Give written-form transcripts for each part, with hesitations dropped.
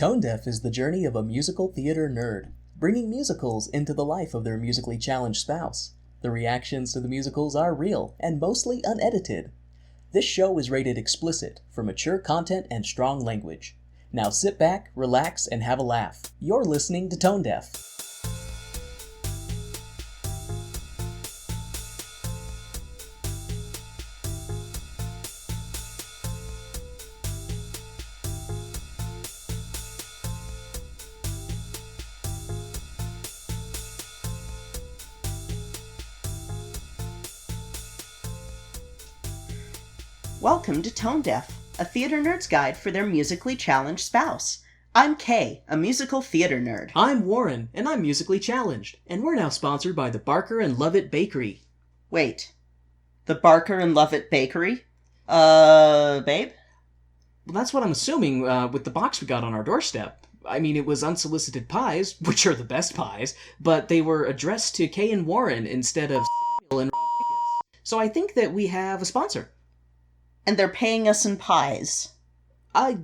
Tone Deaf is the journey of a musical theater nerd, bringing musicals into the life of their musically challenged spouse. The reactions to the musicals are real and mostly unedited. This show is rated explicit for mature content and strong language. Now sit back, relax, and have a laugh. You're listening to Tone Deaf. Welcome to Tone Deaf, a theater nerd's guide for their musically challenged spouse. I'm Kay, a musical theater nerd. I'm Warren, and I'm musically challenged, and we're now sponsored by the Barker and Lovett Bakery. Wait, the Barker and Lovett Bakery? Babe? Well, that's what I'm assuming with the box we got on our doorstep. I mean, it was unsolicited pies, which are the best pies, but they were addressed to Kay and Warren instead of Samuel and Rodriguez. So I think that we have a sponsor. And they're paying us in pies.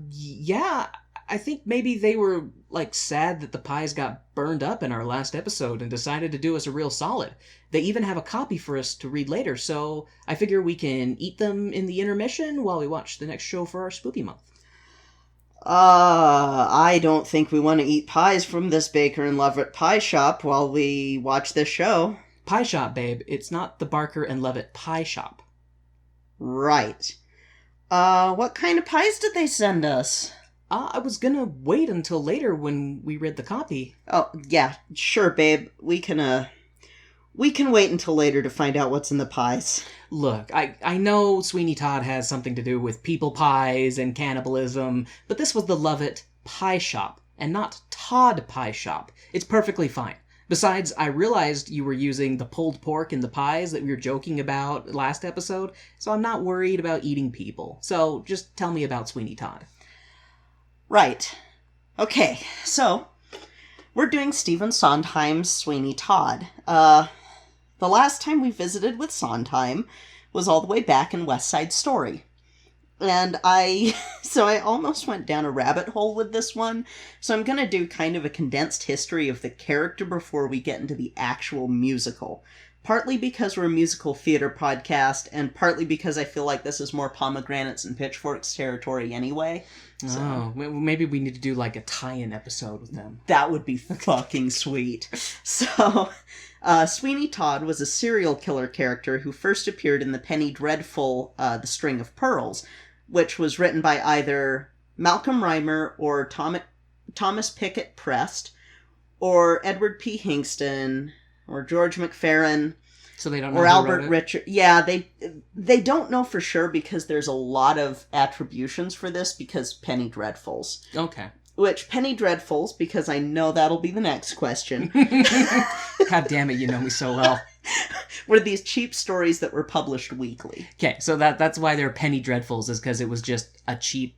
Yeah. I think maybe they were, sad that the pies got burned up in our last episode and decided to do us a real solid. They even have a copy for us to read later, so I figure we can eat them in the intermission while we watch the next show for our Spoopy month. I don't think we want to eat pies from this Baker and Lovett pie shop while we watch this show. Pie shop, babe. It's not the Barker and Lovett pie shop. Right. What kind of pies did they send us? I was gonna wait until later when we read the copy. Oh, yeah, sure, babe. We can wait until later to find out what's in the pies. Look, I know Sweeney Todd has something to do with people pies and cannibalism, but this was the Lovett Pie Shop, and not Todd Pie Shop. It's perfectly fine. Besides, I realized you were using the pulled pork in the pies that we were joking about last episode, so I'm not worried about eating people. So, just tell me about Sweeney Todd. Right. Okay, so, we're doing Stephen Sondheim's Sweeney Todd. The last time we visited with Sondheim was all the way back in West Side Story. And I almost went down a rabbit hole with this one, so I'm going to do kind of a condensed history of the character before we get into the actual musical. Partly because we're a musical theater podcast, and partly because I feel like this is more pomegranates and pitchforks territory anyway. So, oh, maybe we need to do a tie-in episode with them. That would be fucking sweet. So, Sweeney Todd was a serial killer character who first appeared in the Penny Dreadful, The String of Pearls, which was written by either Malcolm Reimer or Thomas Pickett Prest, or Edward P. Hingston, or George McFerrin, so they don't know or who Albert wrote it? Richard. Yeah, they don't know for sure because there's a lot of attributions for this because Penny Dreadfuls. Okay. Which, Penny Dreadfuls, because I know that'll be the next question. God damn it, you know me so well. Were these cheap stories that were published weekly. Okay, so that's why they're Penny Dreadfuls, is because it was just a cheap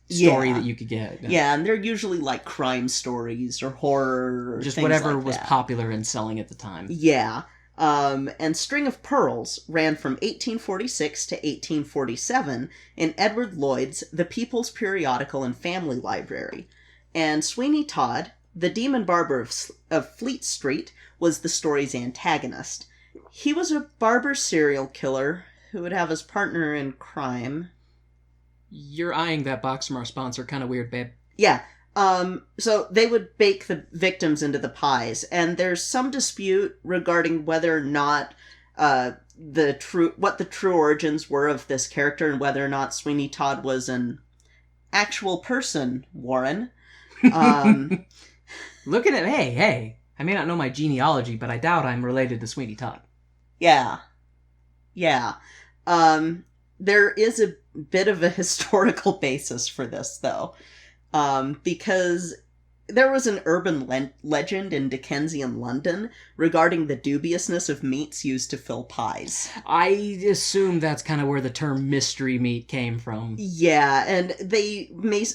story that you could get. Yeah, and they're usually crime stories or horror or just things whatever like was that. popular and selling at the time. Yeah. And String of Pearls ran from 1846 to 1847 in Edward Lloyd's The People's Periodical and Family Library. And Sweeney Todd, the demon barber of Fleet Street, was the story's antagonist. He was a barber serial killer who would have his partner in crime. You're eyeing that box from our sponsor kind of weird, babe. Yeah. So they would bake the victims into the pies, and there's some dispute regarding whether or not what the true origins were of this character and whether or not Sweeney Todd was an actual person, Warren. Look at it. Hey. I may not know my genealogy, but I doubt I'm related to Sweeney Todd. Yeah. There is a bit of a historical basis for this, though. Because there was an urban legend in Dickensian London regarding the dubiousness of meats used to fill pies. I assume that's kind of where the term mystery meat came from. Yeah, and they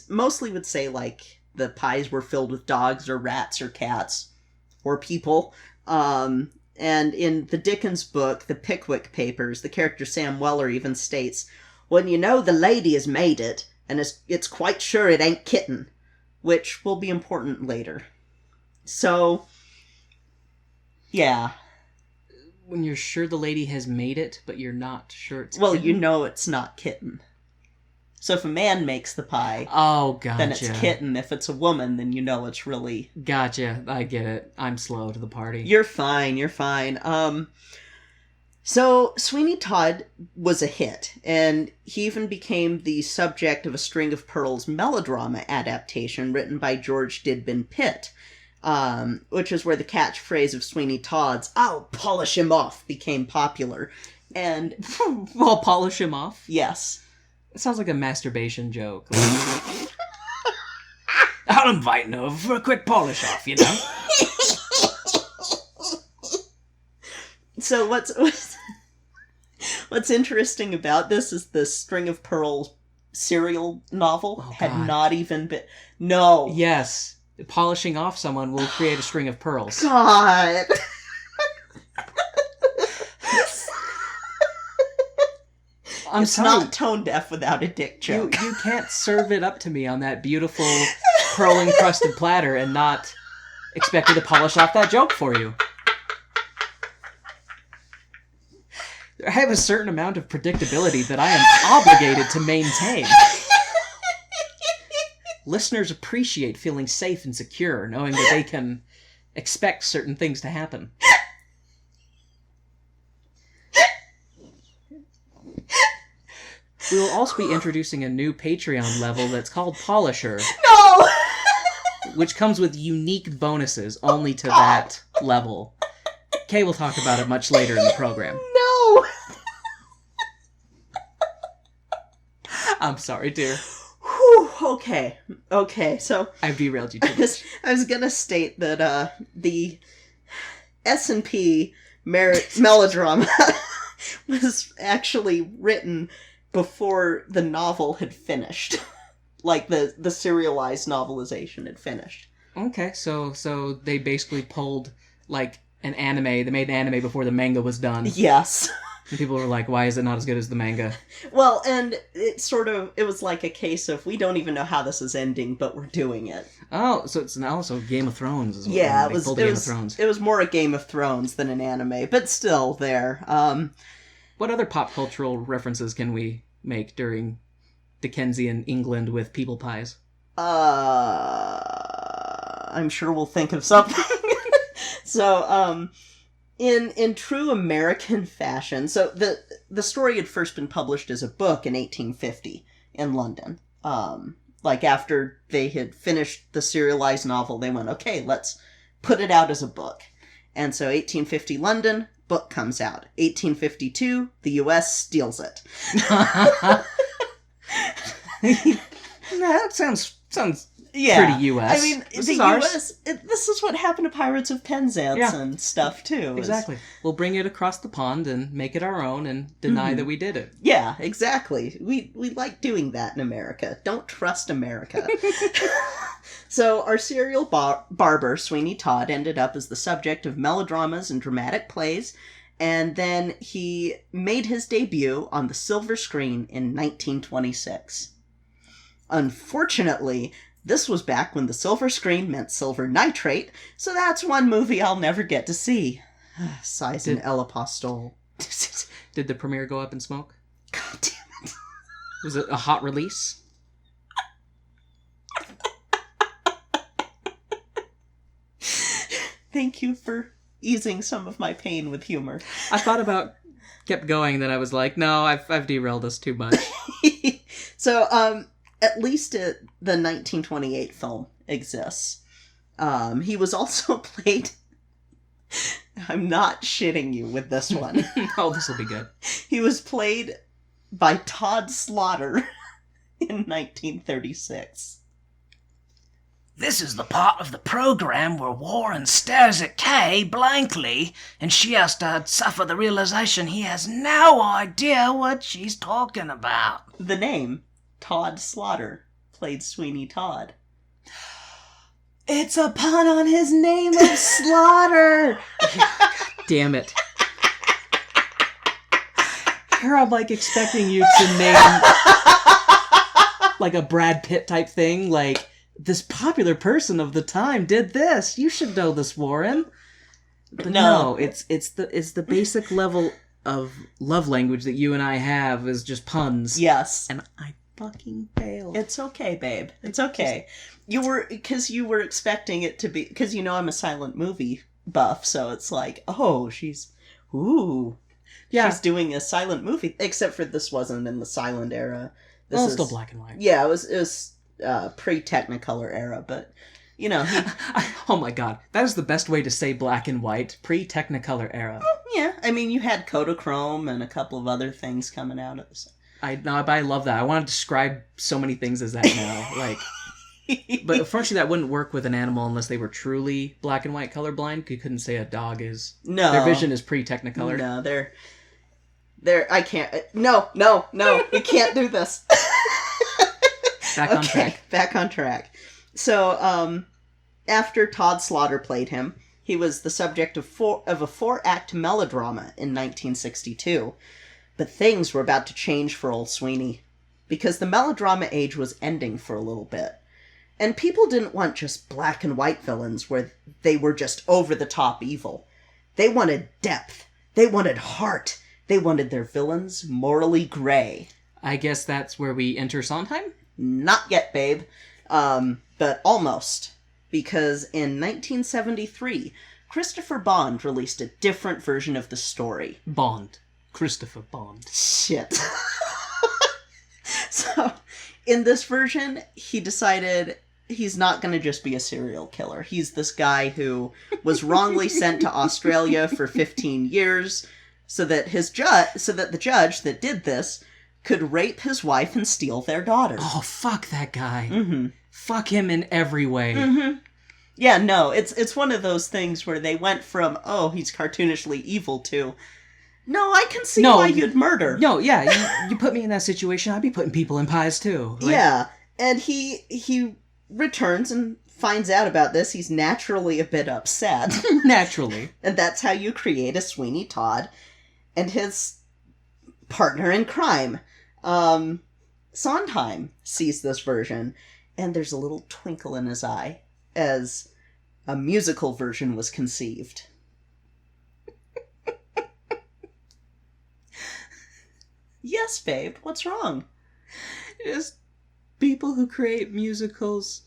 mostly would say, the pies were filled with dogs or rats or cats or people. And in the Dickens book, The Pickwick Papers, the character Sam Weller even states, "When you know the lady has made it, and it's quite sure it ain't kitten." which will be important later. So, yeah. When you're sure the lady has made it, but you're not sure it's Well, kitten? you know it's not kitten. So if a man makes the pie, Oh, gotcha. then it's kitten. If it's a woman, then you know it's really... Gotcha. I get it. I'm slow to the party. You're fine. So Sweeney Todd was a hit, and he even became the subject of a String of Pearls melodrama adaptation written by George Dibdin Pitt, which is where the catchphrase of Sweeney Todd's "I'll polish him off" became popular. And I'll polish him off? yes. It sounds like a masturbation joke. I'll invite Nova for a quick polish off, you know? So what's interesting about this is the String of Pearls serial novel had God. not even been... No. Yes. Polishing off someone will create a string of pearls. God. I'm sorry. Not tone deaf without a dick joke. You can't serve it up to me on that beautiful pearl-encrusted platter and not expect me to polish off that joke for you. I have a certain amount of predictability that I am obligated to maintain. Listeners appreciate feeling safe and secure, knowing that they can expect certain things to happen. We will also be introducing a new Patreon level that's called Polisher. No! Which comes with unique bonuses only to that level. Kay will talk about it much later in the program. No! I'm sorry, dear. Whew, okay, so... I've derailed you too much. I was gonna state that, the S&P melodrama was actually written before the novel had finished. Like, the serialized novelization had finished. Okay, so they basically pulled, like, an anime. They made an anime before the manga was done. Yes. And people were like, why is it not as good as the manga? Well, and it was like a case of, we don't even know how this is ending, but we're doing it. Oh, so it's now also Game of Thrones as well. Yeah, They pulled Game of Thrones. It was more a Game of Thrones than an anime, but still there. What other pop cultural references can we make during Dickensian England with people pies? I'm sure we'll think of something. So, in true American fashion, so the story had first been published as a book in 1850 in London. Like after they had finished the serialized novel, they went, okay, let's put it out as a book. And so 1850 London, book comes out. 1852, the US steals it. That sounds Yeah. pretty US. I mean, This the is ours. US, this is what happened to Pirates of Penzance and stuff, too. Exactly. We'll bring it across the pond and make it our own and deny that we did it. Yeah, exactly. We like doing that in America. Don't trust America. So our serial barber, Sweeney Todd, ended up as the subject of melodramas and dramatic plays, and then he made his debut on the silver screen in 1926. Unfortunately, this was back when the silver screen meant silver nitrate, so that's one movie I'll never get to see. Sighs in El Apostol. Did the premiere go up in smoke? God damn it. Was it a hot release? Thank you for easing some of my pain with humor. I thought about kept going, then I was like, no, I've derailed us too much. So, at least the 1928 film exists. He was also played... I'm not shitting you with this one. Oh, this will be good. He was played by Todd Slaughter in 1936. This is the part of the program where Warren stares at Kay blankly, and she has to suffer the realization he has no idea what she's talking about. The name, Todd Slaughter, played Sweeney Todd. It's a pun on his name of Slaughter! Damn it. Here I'm like expecting you to name like a Brad Pitt type thing, like this popular person of the time did this. You should know this, Warren. But no, it's the basic level of love language that you and I have is just puns. Yes. And I fucking failed. It's okay, babe. It's okay. You were expecting it to be, because I'm a silent movie buff, so it's like, oh, she's doing a silent movie, except for this wasn't in the silent era. This is still black and white. Yeah, it was pre-Technicolor era, but oh my god, that is the best way to say black and white. Pre-Technicolor era. Yeah, I mean, you had Kodachrome and a couple of other things coming out at the same. I love that. I want to describe so many things as that now. Like, but unfortunately, that wouldn't work with an animal unless they were truly black and white colorblind. You couldn't say a dog is. No, their vision is pre-Technicolor. No, they're. I can't. No, we can't do this. Back on track. Back on track. So, after Todd Slaughter played him, he was the subject of a 4-act melodrama in 1962. But things were about to change for old Sweeney, because the melodrama age was ending for a little bit. And people didn't want just black and white villains where they were just over-the-top evil. They wanted depth. They wanted heart. They wanted their villains morally gray. I guess that's where we enter Sondheim? Not yet, babe. But almost. Because in 1973, Christopher Bond released a different version of the story. Bond. Christopher Bond. Shit. So, in this version, he decided he's not going to just be a serial killer. He's this guy who was wrongly sent to Australia for 15 years so that the judge that did this could rape his wife and steal their daughter. Oh, fuck that guy. Mm-hmm. Fuck him in every way. Mm-hmm. Yeah, no, it's one of those things where they went from, oh, he's cartoonishly evil to, no, I can see why you'd murder. No, yeah, you put me in that situation, I'd be putting people in pies too. Like... Yeah, and he returns and finds out about this. He's naturally a bit upset. Naturally. And that's how you create a Sweeney Todd and his partner in crime. Sondheim sees this version, and there's a little twinkle in his eye as a musical version was conceived. Yes, babe. What's wrong? Just people who create musicals,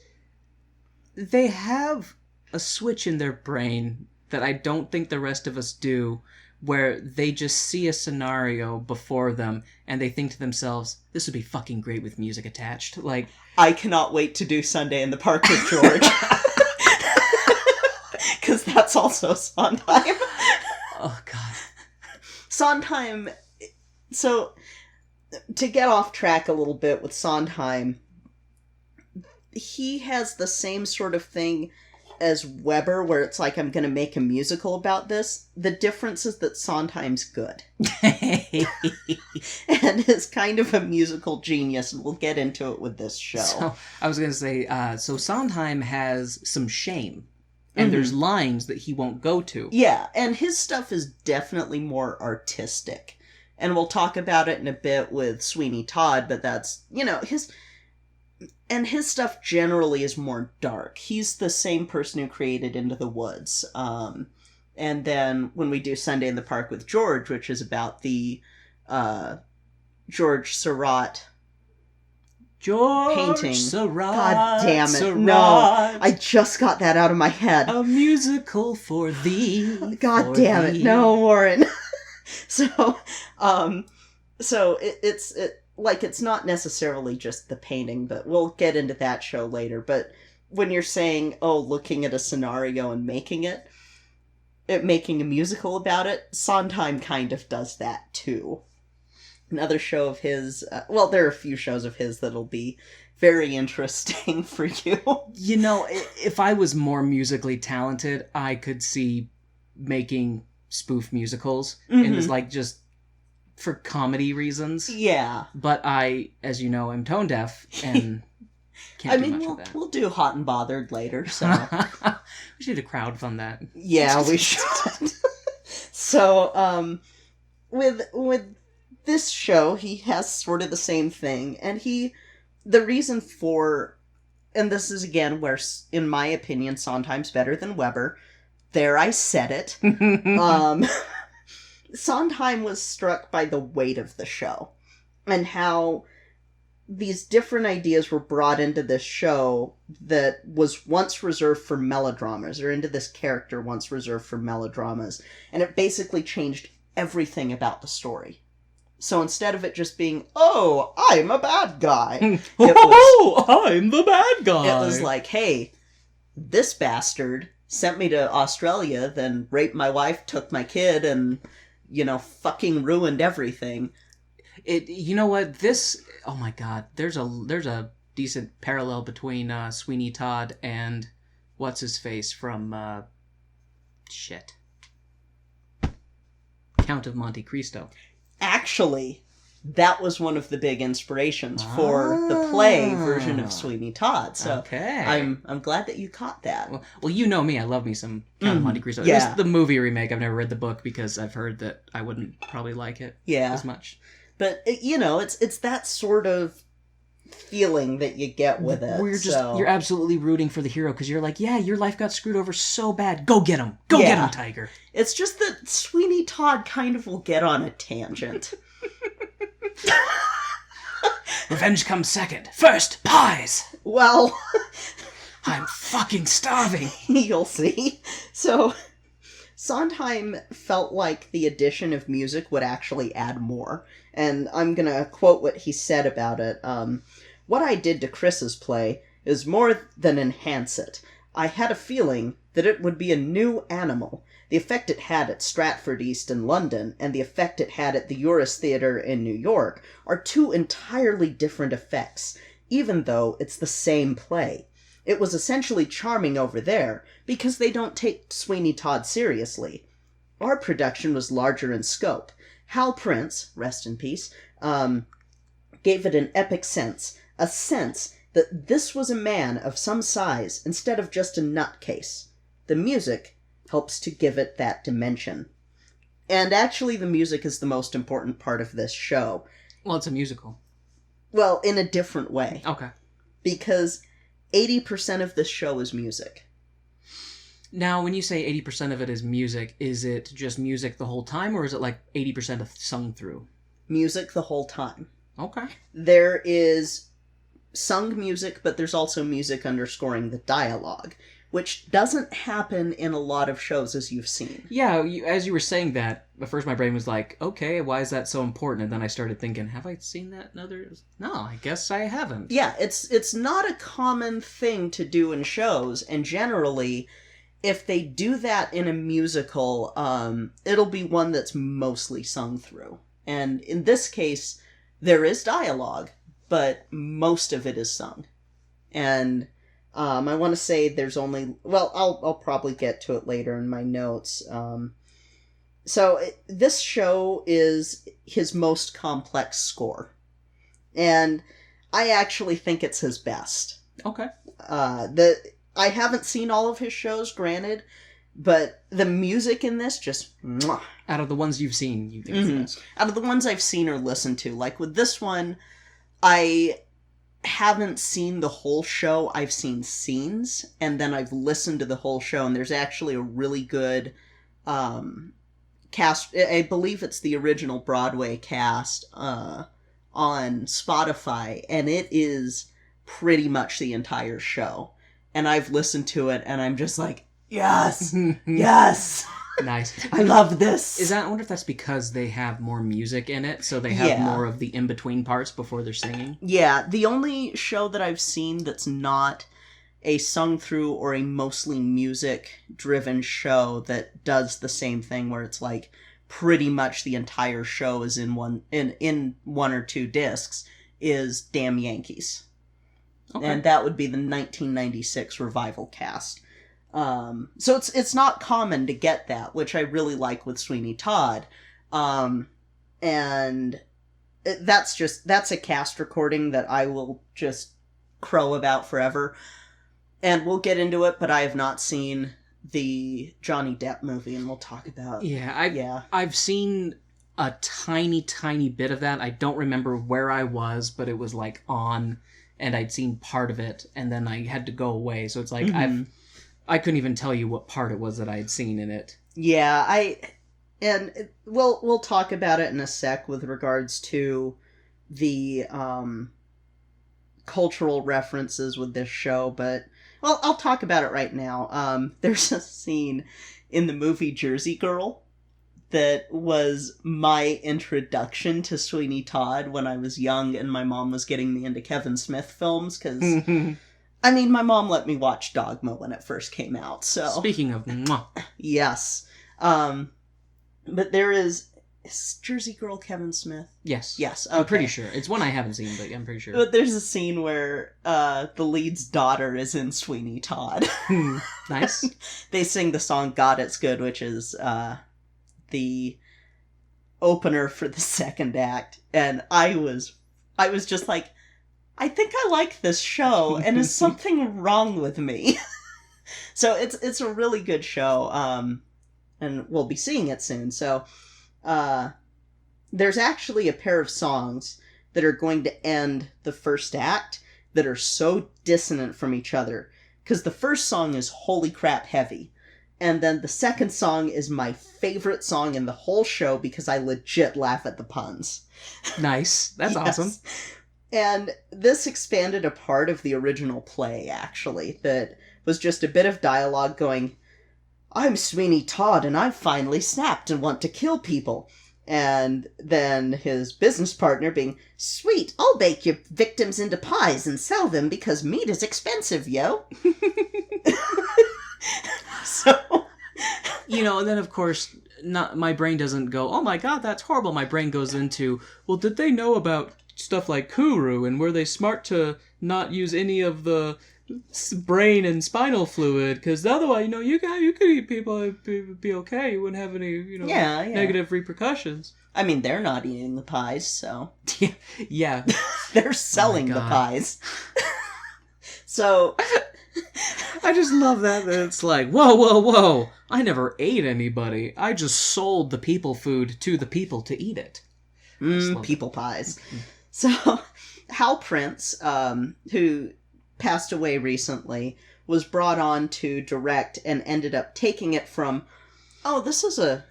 they have a switch in their brain that I don't think the rest of us do, where they just see a scenario before them and they think to themselves, this would be fucking great with music attached. Like, I cannot wait to do Sunday in the Park with George. Because that's also Sondheim. Oh, God. Sondheim... So, to get off track a little bit with Sondheim, he has the same sort of thing as Weber, where it's like, I'm going to make a musical about this. The difference is that Sondheim's good. And is kind of a musical genius, and we'll get into it with this show. So, I was going to say, so Sondheim has some shame, and there's lines that he won't go to. Yeah, and his stuff is definitely more artistic. And we'll talk about it in a bit with Sweeney Todd, but that's, his stuff generally is more dark. He's the same person who created Into the Woods. And then when we do Sunday in the Park with George, which is about the George Seurat painting. Seurat, God damn it. Seurat, no, I just got that out of my head. A musical for thee. God damn it. No, Warren. So it's not necessarily just the painting, but we'll get into that show later. But when you're saying, looking at a scenario and making a musical about it, Sondheim kind of does that too. Another show of his, there are a few shows of his that'll be very interesting for you. If I was more musically talented, I could see making spoof musicals and it's like just for comedy reasons. Yeah. But I, as you know, am tone deaf and can't do much with that. We'll do Hot and Bothered later, so. We should crowdfund that. Yeah, we should. So, with this show, he has sort of the same thing, and the reason for, and this is again where, in my opinion, Sondheim's better than Weber. There, I said it. Sondheim was struck by the weight of the show and how these different ideas were brought into this show that was once reserved for melodramas, or into this character once reserved for melodramas, and it basically changed everything about the story. So instead of it just being, oh, I'm a bad guy, I'm the bad guy. it was like, hey, this bastard sent me to Australia, then raped my wife, took my kid, and, fucking ruined everything. You know what? This, oh my god, there's a decent parallel between Sweeney Todd and what's his face from Count of Monte Cristo. Actually, that was one of the big inspirations for the play version of Sweeney Todd. So okay. I'm glad that you caught that. Well, you know me. I love me some Count of Monte Cristo. Yeah. This is the movie remake. I've never read the book because I've heard that I wouldn't probably like it as much. But, it's that sort of feeling that you get with it. Where you're absolutely rooting for the hero because you're like, yeah, your life got screwed over so bad. Go get him. Go get him, Tiger. It's just that Sweeney Todd kind of will get on a tangent. Revenge comes second. First, pies. Well, I'm fucking starving. You'll see. So, Sondheim felt like the addition of music would actually add more. And I'm gonna quote what he said about it. What I did to Chris's play is more than enhance it. I had a feeling that it would be a new animal. The effect it had at Stratford East in London and the effect it had at the Uris Theatre in New York are two entirely different effects, even though it's the same play. It was essentially charming over there because they don't take Sweeney Todd seriously. Our production was larger in scope. Hal Prince, rest in peace, gave it an epic sense, a sense that this was a man of some size instead of just a nutcase. The music helps to give it that dimension. And actually the music is the most important part of this show. Well, it's a musical. Well, in a different way. Okay. Because 80% of this show is music. Now, when you say 80% of it is music, is it just music the whole time, or is it like 80% sung through? Music the whole time. Okay. There is sung music, but there's also music underscoring the dialogue, which doesn't happen in a lot of shows, as you've seen. Yeah, as you were saying that, at first my brain was like, okay, why is that so important? And then I started thinking, have I seen that in others? No, I guess I haven't. Yeah, it's not a common thing to do in shows, and generally, if they do that in a musical, it'll be one that's mostly sung through. And in this case, there is dialogue, but most of it is sung. And I want to say there's only... Well, I'll probably get to it later in my notes. This show is his most complex score. And I actually think it's his best. Okay. I haven't seen all of his shows, granted, but the music in this just... Mwah. Out of the ones you've seen, you think it's the best? Out of the ones I've seen or listened to. Like with this one, I haven't seen the whole show. I've seen scenes, and then I've listened to the whole show, and there's actually a really good cast. I believe it's the original Broadway cast on Spotify, and it is pretty much the entire show. And I've listened to it, and I'm just like, yes, yes. Nice. I love this. I wonder if that's because they have more music in it, so they have more of the in-between parts before they're singing? Yeah, the only show that I've seen that's not a sung-through or a mostly music-driven show that does the same thing, where it's like pretty much the entire show is in one or two discs, is Damn Yankees. Okay. And that would be the 1996 revival cast. So it's not common to get that, which I really like with Sweeney Todd. And that's a cast recording that I will just crow about forever. And we'll get into it, but I have not seen the Johnny Depp movie, and we'll talk about... I've seen a tiny bit of that. I don't remember where I was, but it was like on... and I'd seen part of it, and then I had to go away. So it's like Mm-hmm. I couldn't even tell you what part it was that I had seen in it. Yeah, we'll talk about it in a sec with regards to the cultural references with this show, but well, I'll talk about it right now. There's a scene in the movie Jersey Girl that was my introduction to Sweeney Todd when I was young and my mom was getting me into Kevin Smith films, because I mean, my mom let me watch Dogma when it first came out, so... Speaking of... Mwah. Yes. But there is Jersey Girl Kevin Smith? Yes. Yes, okay. I'm pretty sure. It's one I haven't seen, but I'm pretty sure. But there's a scene where the lead's daughter is in Sweeney Todd. Nice. They sing the song God It's Good, which is the opener for the second act. And I was just like, I think I like this show, and is something wrong with me? So it's a really good show, and we'll be seeing it soon. So there's actually a pair of songs that are going to end the first act that are so dissonant from each other. Because the first song is Holy Crap Heavy, and then the second song is my favorite song in the whole show because I legit laugh at the puns. Nice. That's Yes. awesome. And this expanded a part of the original play, actually, that was just a bit of dialogue going, I'm Sweeney Todd and I've finally snapped and want to kill people. And then his business partner being, sweet, I'll bake your victims into pies and sell them because meat is expensive, yo. So... And then of course, my brain doesn't go, oh my god, that's horrible. My brain goes into, well, did they know about stuff like Kuru, and were they smart to not use any of the brain and spinal fluid? Because otherwise, you could eat people, it'd be okay. You wouldn't have any, Yeah. negative repercussions. I mean, they're not eating the pies, so... Yeah. They're selling the God. pies. So... I just love that it's like, whoa. I never ate anybody. I just sold the people food to the people to eat it. People pies. So, Hal Prince, who passed away recently, was brought on to direct and ended up taking it from, oh, this is a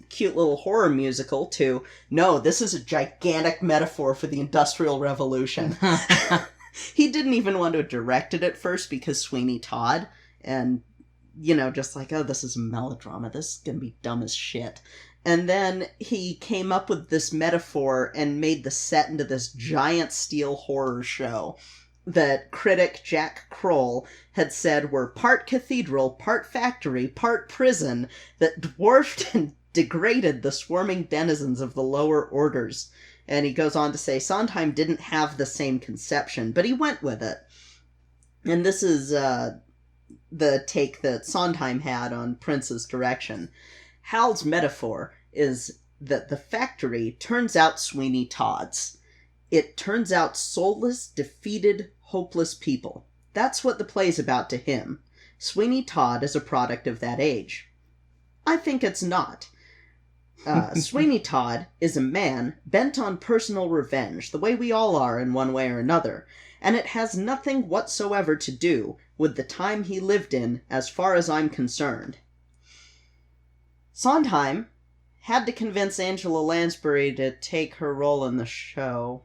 cute little horror musical, to, no, this is a gigantic metaphor for the Industrial Revolution. He didn't even want to direct it at first because Sweeney Todd, and, just like, oh, this is a melodrama, this is gonna be dumb as shit. And then he came up with this metaphor and made the set into this giant steel horror show that critic Jack Kroll had said were part cathedral, part factory, part prison that dwarfed and degraded the swarming denizens of the lower orders. And he goes on to say Sondheim didn't have the same conception, but he went with it. And this is the take that Sondheim had on Prince's direction. Hal's metaphor is that the factory turns out Sweeney Todd's. It turns out soulless, defeated, hopeless people. That's what the play's about to him. Sweeney Todd is a product of that age. I think it's not. Sweeney Todd is a man bent on personal revenge, the way we all are in one way or another, and it has nothing whatsoever to do with the time he lived in, as far as I'm concerned. Sondheim had to convince Angela Lansbury to take her role in the show.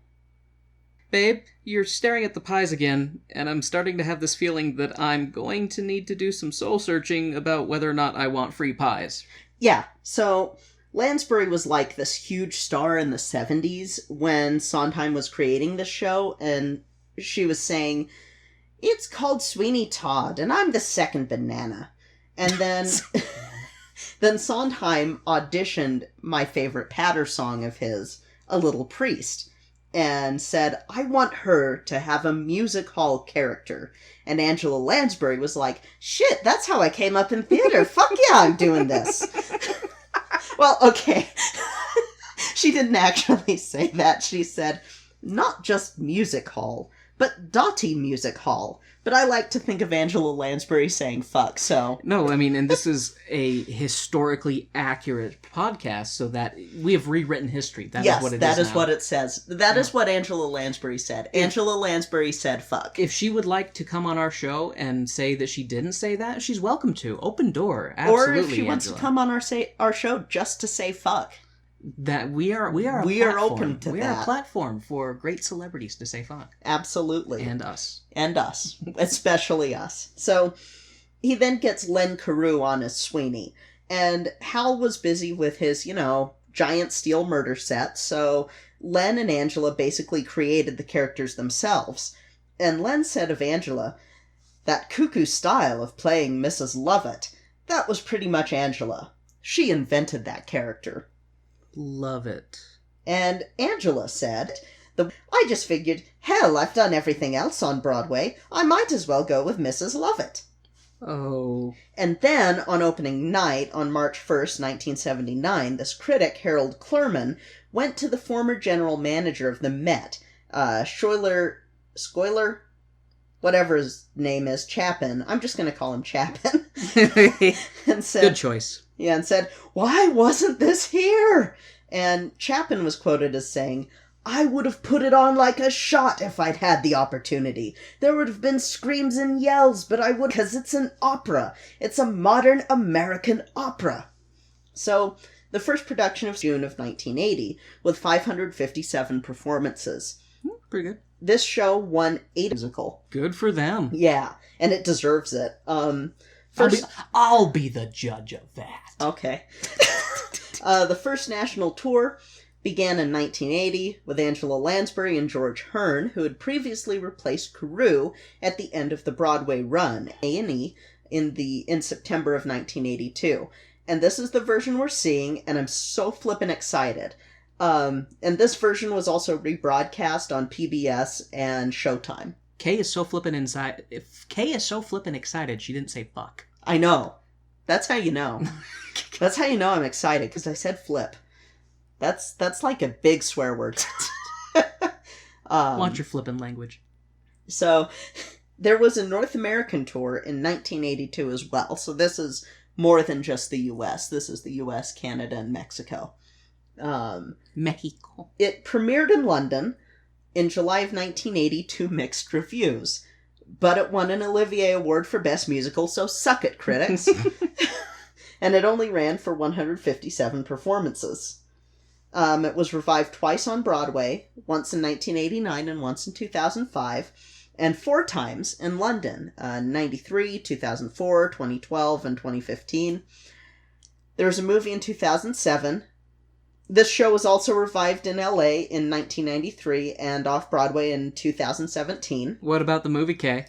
Babe, you're staring at the pies again, and I'm starting to have this feeling that I'm going to need to do some soul-searching about whether or not I want free pies. Yeah, so Lansbury was like this huge star in the 70s when Sondheim was creating this show, and she was saying, it's called Sweeney Todd, and I'm the second banana. And then... Then Sondheim auditioned my favorite patter song of his, A Little Priest, and said, I want her to have a music hall character. And Angela Lansbury was like, shit, that's how I came up in theater. Fuck yeah, I'm doing this. Well, okay. She didn't actually say that. She said, not just music hall, but Dottie Music Hall. But I like to think of Angela Lansbury saying fuck, so... No, I mean, and this is a historically accurate podcast, so that we have rewritten history. That is what it is that is now. what it says. That is what Angela Lansbury said. Angela Lansbury said fuck. If she would like to come on our show and say that she didn't say that, she's welcome to. Open door. Absolutely, Or if she wants to come on our show just to say fuck. That we are open to we that. are a platform for great celebrities to say fuck. Absolutely. And us. And us. Especially us. So, he then gets Len Carew on as Sweeney. And Hal was busy with his, giant steel murder set, so Len and Angela basically created the characters themselves. And Len said of Angela, that cuckoo style of playing Mrs. Lovett, that was pretty much Angela. She invented that character. Love it. And Angela said, I just figured, hell, I've done everything else on Broadway. I might as well go with Mrs. Lovett. Oh. And then, on opening night, on March 1st, 1979, this critic, Harold Clurman, went to the former general manager of the Met, Schuyler, whatever his name is, Chapin. I'm just going to call him Chapin. And said, Good choice. Yeah, and said, why wasn't this here? And Chapin was quoted as saying, I would have put it on like a shot if I'd had the opportunity. There would have been screams and yells, but I would, because it's an opera. It's a modern American opera. So, the first production of June of 1980, with 557 performances. Pretty good. This show won 8 musical. Good for them. Yeah, and it deserves it. I'll be the judge of that. Okay. The first national tour began in 1980 with Angela Lansbury and George Hearn, who had previously replaced Carew at the end of the Broadway run, A&E, in September of 1982. And this is the version we're seeing, and I'm so flippin' excited. And this version was also rebroadcast on PBS and Showtime. Kay is so flippin' inside. If Kay is so flippin' excited, she didn't say fuck. I know. That's how you know. That's how you know I'm excited, because I said flip. That's like a big swear word. Watch your flippin' language. So, there was a North American tour in 1982 as well. So this is more than just the U.S. This is the U.S., Canada, and Mexico. Mexico. It premiered in London in July of 1980 to mixed reviews. But it won an Olivier Award for Best Musical, so suck it, critics. And it only ran for 157 performances. It was revived twice on Broadway, once in 1989 and once in 2005, and 4 times in London, 93, 2004, 2012, and 2015. There was a movie in 2007. This show was also revived in LA in 1993 and off-Broadway in 2017. What about the movie, Kay?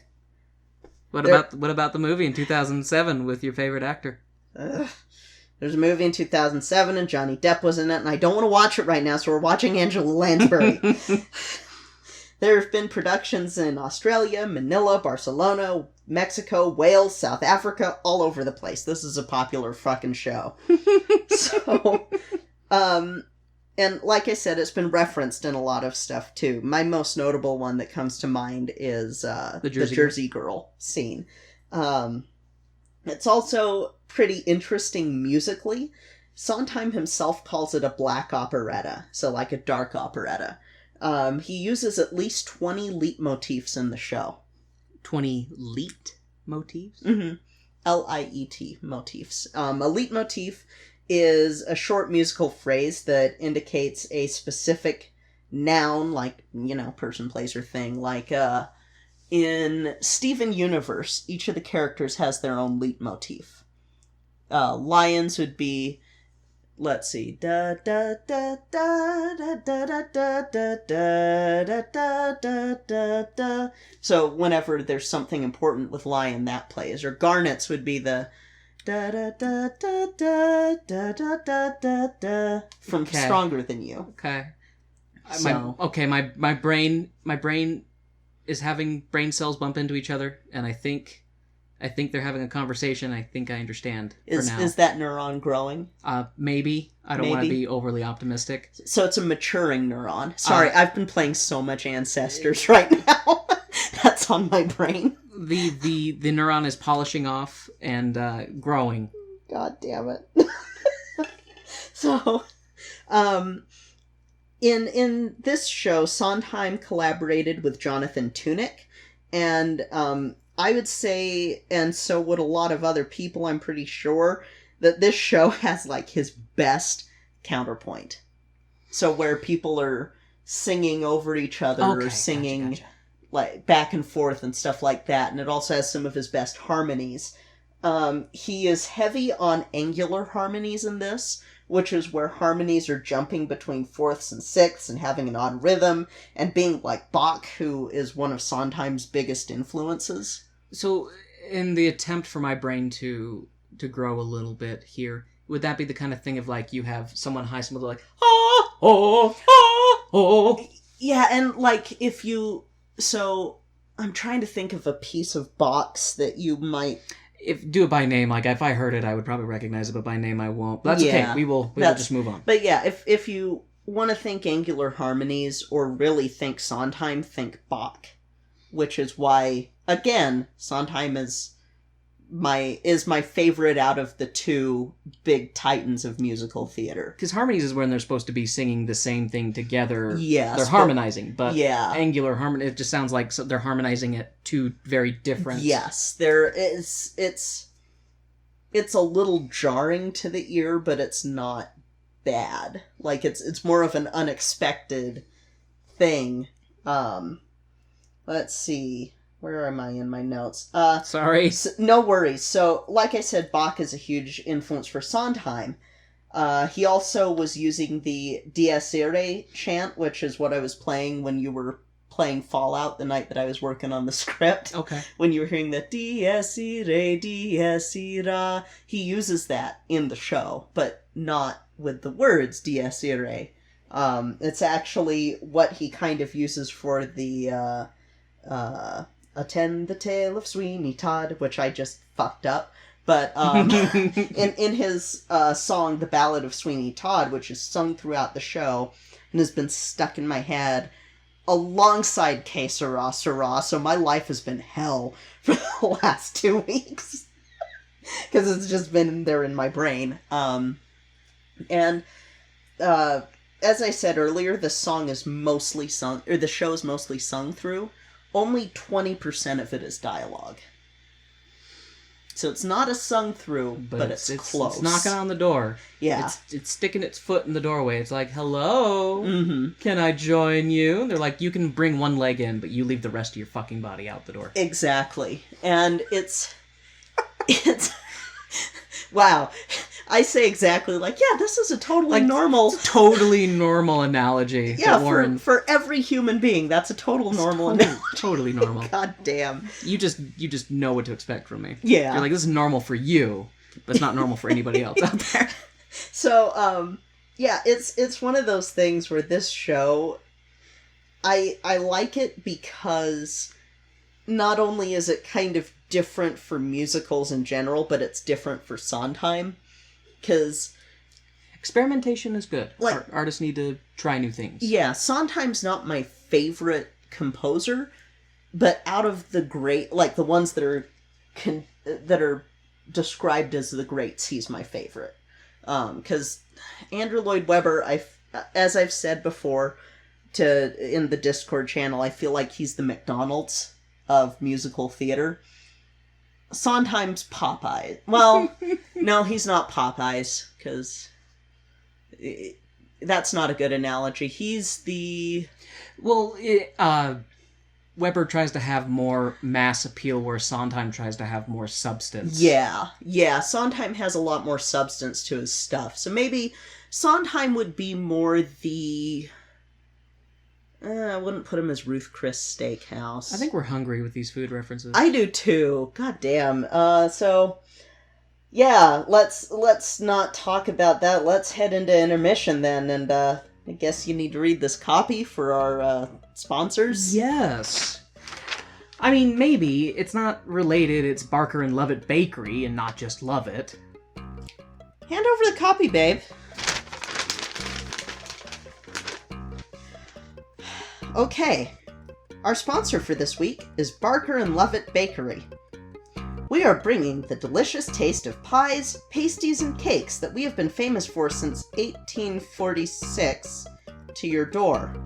What about the movie in 2007 with your favorite actor? There's a movie in 2007 and Johnny Depp was in it, and I don't want to watch it right now, so we're watching Angela Lansbury. There have been productions in Australia, Manila, Barcelona, Mexico, Wales, South Africa, all over the place. This is a popular fucking show. So, and like I said, it's been referenced in a lot of stuff too. My most notable one that comes to mind is the Jersey Girl scene. It's also pretty interesting musically. Sondheim himself calls it a black operetta, so like a dark operetta. He uses at least 20 leitmotifs in the show. 20 leitmotifs? Mm-hmm. L-I-E-T, motifs. A leitmotif is a short musical phrase that indicates a specific noun, like, person, place, or thing. Like, in Steven Universe, each of the characters has their own leitmotif. Lions would be, let's see, da da da da da da da da da da da da da da. So whenever there's something important with lion, that plays. Or Garnets would be the da da da da da da da da da da from Stronger Than You. Okay. So My brain is having brain cells bump into each other, and I think they're having a conversation. I think I understand for now. Is that neuron growing? Maybe. I don't want to be overly optimistic. So it's a maturing neuron. Sorry, I've been playing so much Ancestors right now. is on my brain. The neuron is polishing off and growing. God damn it. So, in this show, Sondheim collaborated with Jonathan Tunick, and I would say, and so would a lot of other people, I'm pretty sure, that this show has, like, his best counterpoint. So where people are singing over each other, or singing, gotcha. like, back and forth and stuff like that, and it also has some of his best harmonies. He is heavy on angular harmonies in this, which is where harmonies are jumping between fourths and sixths and having an odd rhythm, and being like Bach, who is one of Sondheim's biggest influences. So, in the attempt for my brain to grow a little bit here, would that be the kind of thing of, like, you have someone high, someone like, ah, oh, ah, oh? Yeah, and, like, if you... So, I'm trying to think of a piece of Bach's that you might... Do it by name. Like, if I heard it, I would probably recognize it, but by name I won't. But that's Yeah, okay. We will just move on. But yeah, if you want to think angular harmonies, or really think Sondheim, think Bach. Which is why, again, Sondheim is my favorite out of the two big titans of musical theater. Because harmonies is when they're supposed to be singing the same thing together. Yes, they're harmonizing, but yeah. angular harmony, it just sounds like they're harmonizing at two very different... Yes, it's a little jarring to the ear, but it's not bad. Like, it's more of an unexpected thing. Let's see. Where am I in my notes? Sorry. No worries. So, like I said, Bach is a huge influence for Sondheim. He also was using the Dies Irae chant, which is what I was playing when you were playing Fallout the night that I was working on the script. Okay. When you were hearing the Dies Irae, Dies Irae, he uses that in the show, but not with the words Dies Irae. It's actually what he kind of uses for the Attend the Tale of Sweeney Todd, which I just fucked up. But in his song, The Ballad of Sweeney Todd, which is sung throughout the show and has been stuck in my head alongside Que Sera, Sera, so my life has been hell for the last 2 weeks. Because it's just been there in my brain. And as I said earlier, the song is mostly sung, or the show is mostly sung through. Only 20% of it is dialogue. So it's not a sung through, but it's close. It's knocking on the door. Yeah. It's sticking its foot in the doorway. It's like, hello, Mm-hmm. can I join you? And they're like, you can bring one leg in, but you leave the rest of your fucking body out the door. Exactly. And it's wow. I say exactly like, yeah, this is a totally normal... Totally normal analogy. Yeah, Warren... for every human being, that's a total normal analogy. Totally normal. God damn. You just know what to expect from me. Yeah. You're like, this is normal for you, but it's not normal for anybody else out there. So, yeah, it's one of those things where this show, I like it because not only is it kind of different for musicals in general, but it's different for Sondheim. Because experimentation is good. Like, artists need to try new things. Yeah, Sondheim's not my favorite composer, but out of the great, like the ones that are described as the greats, he's my favorite. Because Andrew Lloyd Webber, as I've said before, in the Discord channel, I feel like he's the McDonald's of musical theater. Sondheim's Popeye. Well, no, he's not Popeyes, because that's not a good analogy. He's the... Well, Weber tries to have more mass appeal, where Sondheim tries to have more substance. Yeah, Sondheim has a lot more substance to his stuff. So maybe Sondheim would be more the... I wouldn't put him as Ruth Chris Steakhouse. I think we're hungry with these food references. I do too. God damn. So, yeah, let's not talk about that. Let's head into intermission then, and I guess you need to read this copy for our sponsors. Yes. I mean, maybe. It's not related. It's Barker and Lovett Bakery, and not just Lovett. Hand over the copy, babe. Okay. Our sponsor for this week is Barker and Lovett Bakery. We are bringing the delicious taste of pies, pasties, and cakes that we have been famous for since 1846 to your door.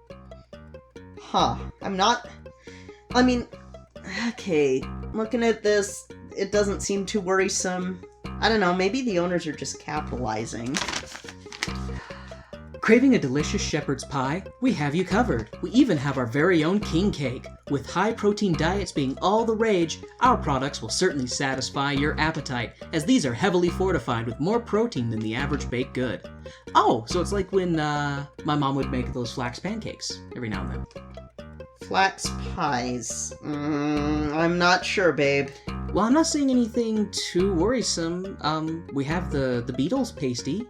Okay, looking at this, it doesn't seem too worrisome. I don't know, maybe the owners are just capitalizing. Craving a delicious shepherd's pie? We have you covered. We even have our very own king cake. With high-protein diets being all the rage, our products will certainly satisfy your appetite, as these are heavily fortified with more protein than the average baked good. Oh, so it's like when my mom would make those flax pancakes every now and then. Flax pies. I'm not sure, babe. Well, I'm not seeing anything too worrisome. We have the Beatles pasty.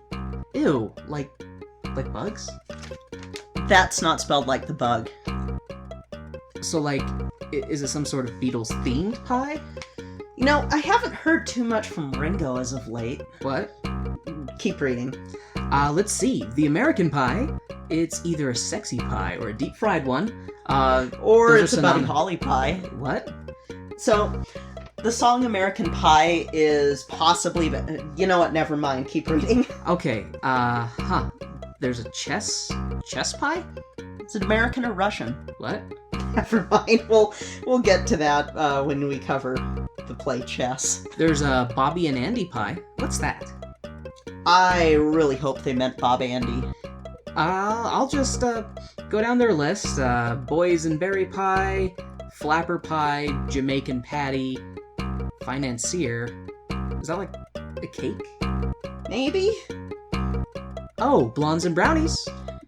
Ew, like bugs? That's not spelled like the bug. So, like, is it some sort of Beatles-themed pie? You know, I haven't heard too much from Ringo as of late. What? Keep reading. Let's see. The American pie, it's either a sexy pie or a deep-fried one. Or it's a Buddy Holly pie. What? So, the song American Pie is possibly... You know what? Never mind. Keep reading. Okay, There's a chess pie? Is it American or Russian? What? Never mind. We'll get to that when we cover the play chess. There's a Bobby and Andy pie. What's that? I really hope they meant Bob Andy. I'll just go down their list. Boysenberry pie, flapper pie, Jamaican patty, financier. Is that like a cake? Maybe? Oh, blondes and brownies.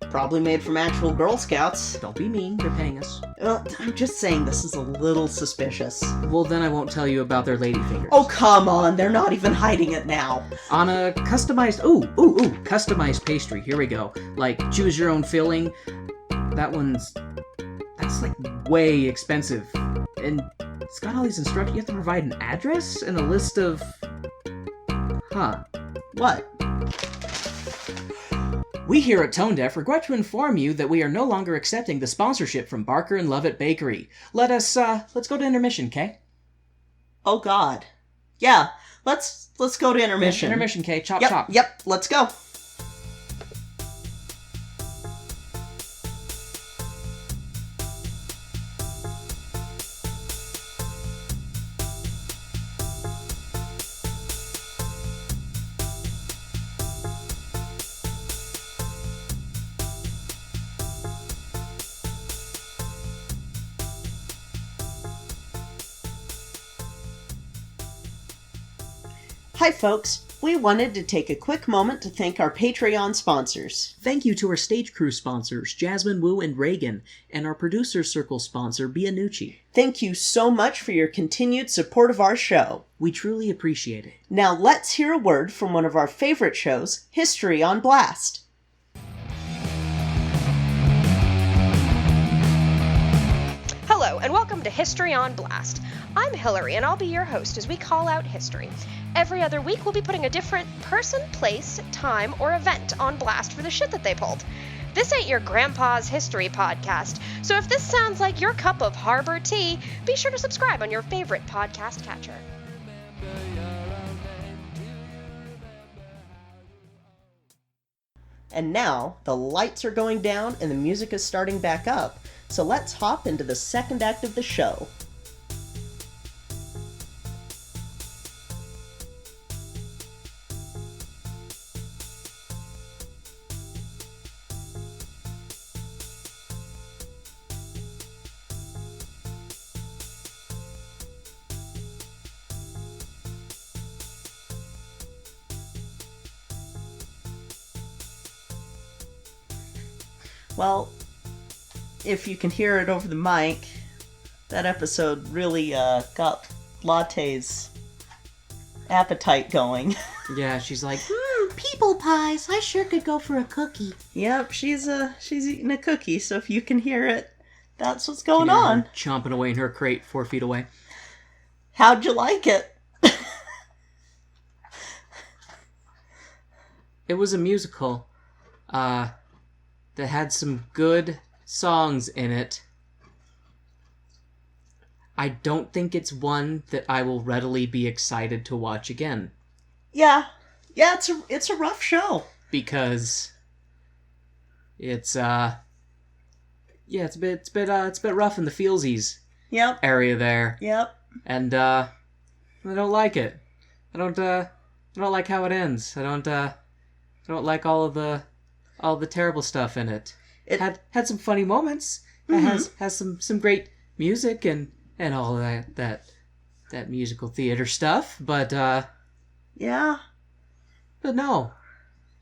Probably made from actual Girl Scouts. Don't be mean, they're paying us. Well, I'm just saying this is a little suspicious. Well, then I won't tell you about their ladyfingers. Oh, come on, they're not even hiding it now. On a customized, customized pastry, here we go. Like, choose your own filling. That's like way expensive. And it's got all these instructions. You have to provide an address and a list of... What? We here at Tone Deaf regret to inform you that we are no longer accepting the sponsorship from Barker and Lovett Bakery. Let's go to intermission, Kay? Oh God. Yeah, let's go to intermission. Intermission, Kay. Chop. Yep, let's go. Hi folks, we wanted to take a quick moment to thank our Patreon sponsors. Thank you to our stage crew sponsors, Jasmine Wu and Reagan, and our producer circle sponsor, Bianucci. Thank you so much for your continued support of our show. We truly appreciate it. Now let's hear a word from one of our favorite shows, History on Blast. Hello, and welcome to History on Blast. I'm Hillary, and I'll be your host as we call out history. Every other week, we'll be putting a different person, place, time, or event on blast for the shit that they pulled. This ain't your grandpa's history podcast, so if this sounds like your cup of harbor tea, be sure to subscribe on your favorite podcast catcher. And now, the lights are going down and the music is starting back up, so let's hop into the second act of the show. Well, if you can hear it over the mic, that episode really got Latte's appetite going. Yeah, she's like, People pies, I sure could go for a cookie. Yep, she's eating a cookie, so if you can hear it, that's what's going on. chomping away in her crate 4 feet away. How'd you like it? It was a musical that had some good songs in it. I don't think it's one that I will readily be excited to watch again. Yeah. Yeah, it's a rough show. Because it's a bit rough in the feelsies Yep. area there. Yep. And I don't like it. I don't like how it ends. I don't like all the terrible stuff in it. It had some funny moments. Mm-hmm. It has some great music and all that musical theater stuff, but yeah. But no.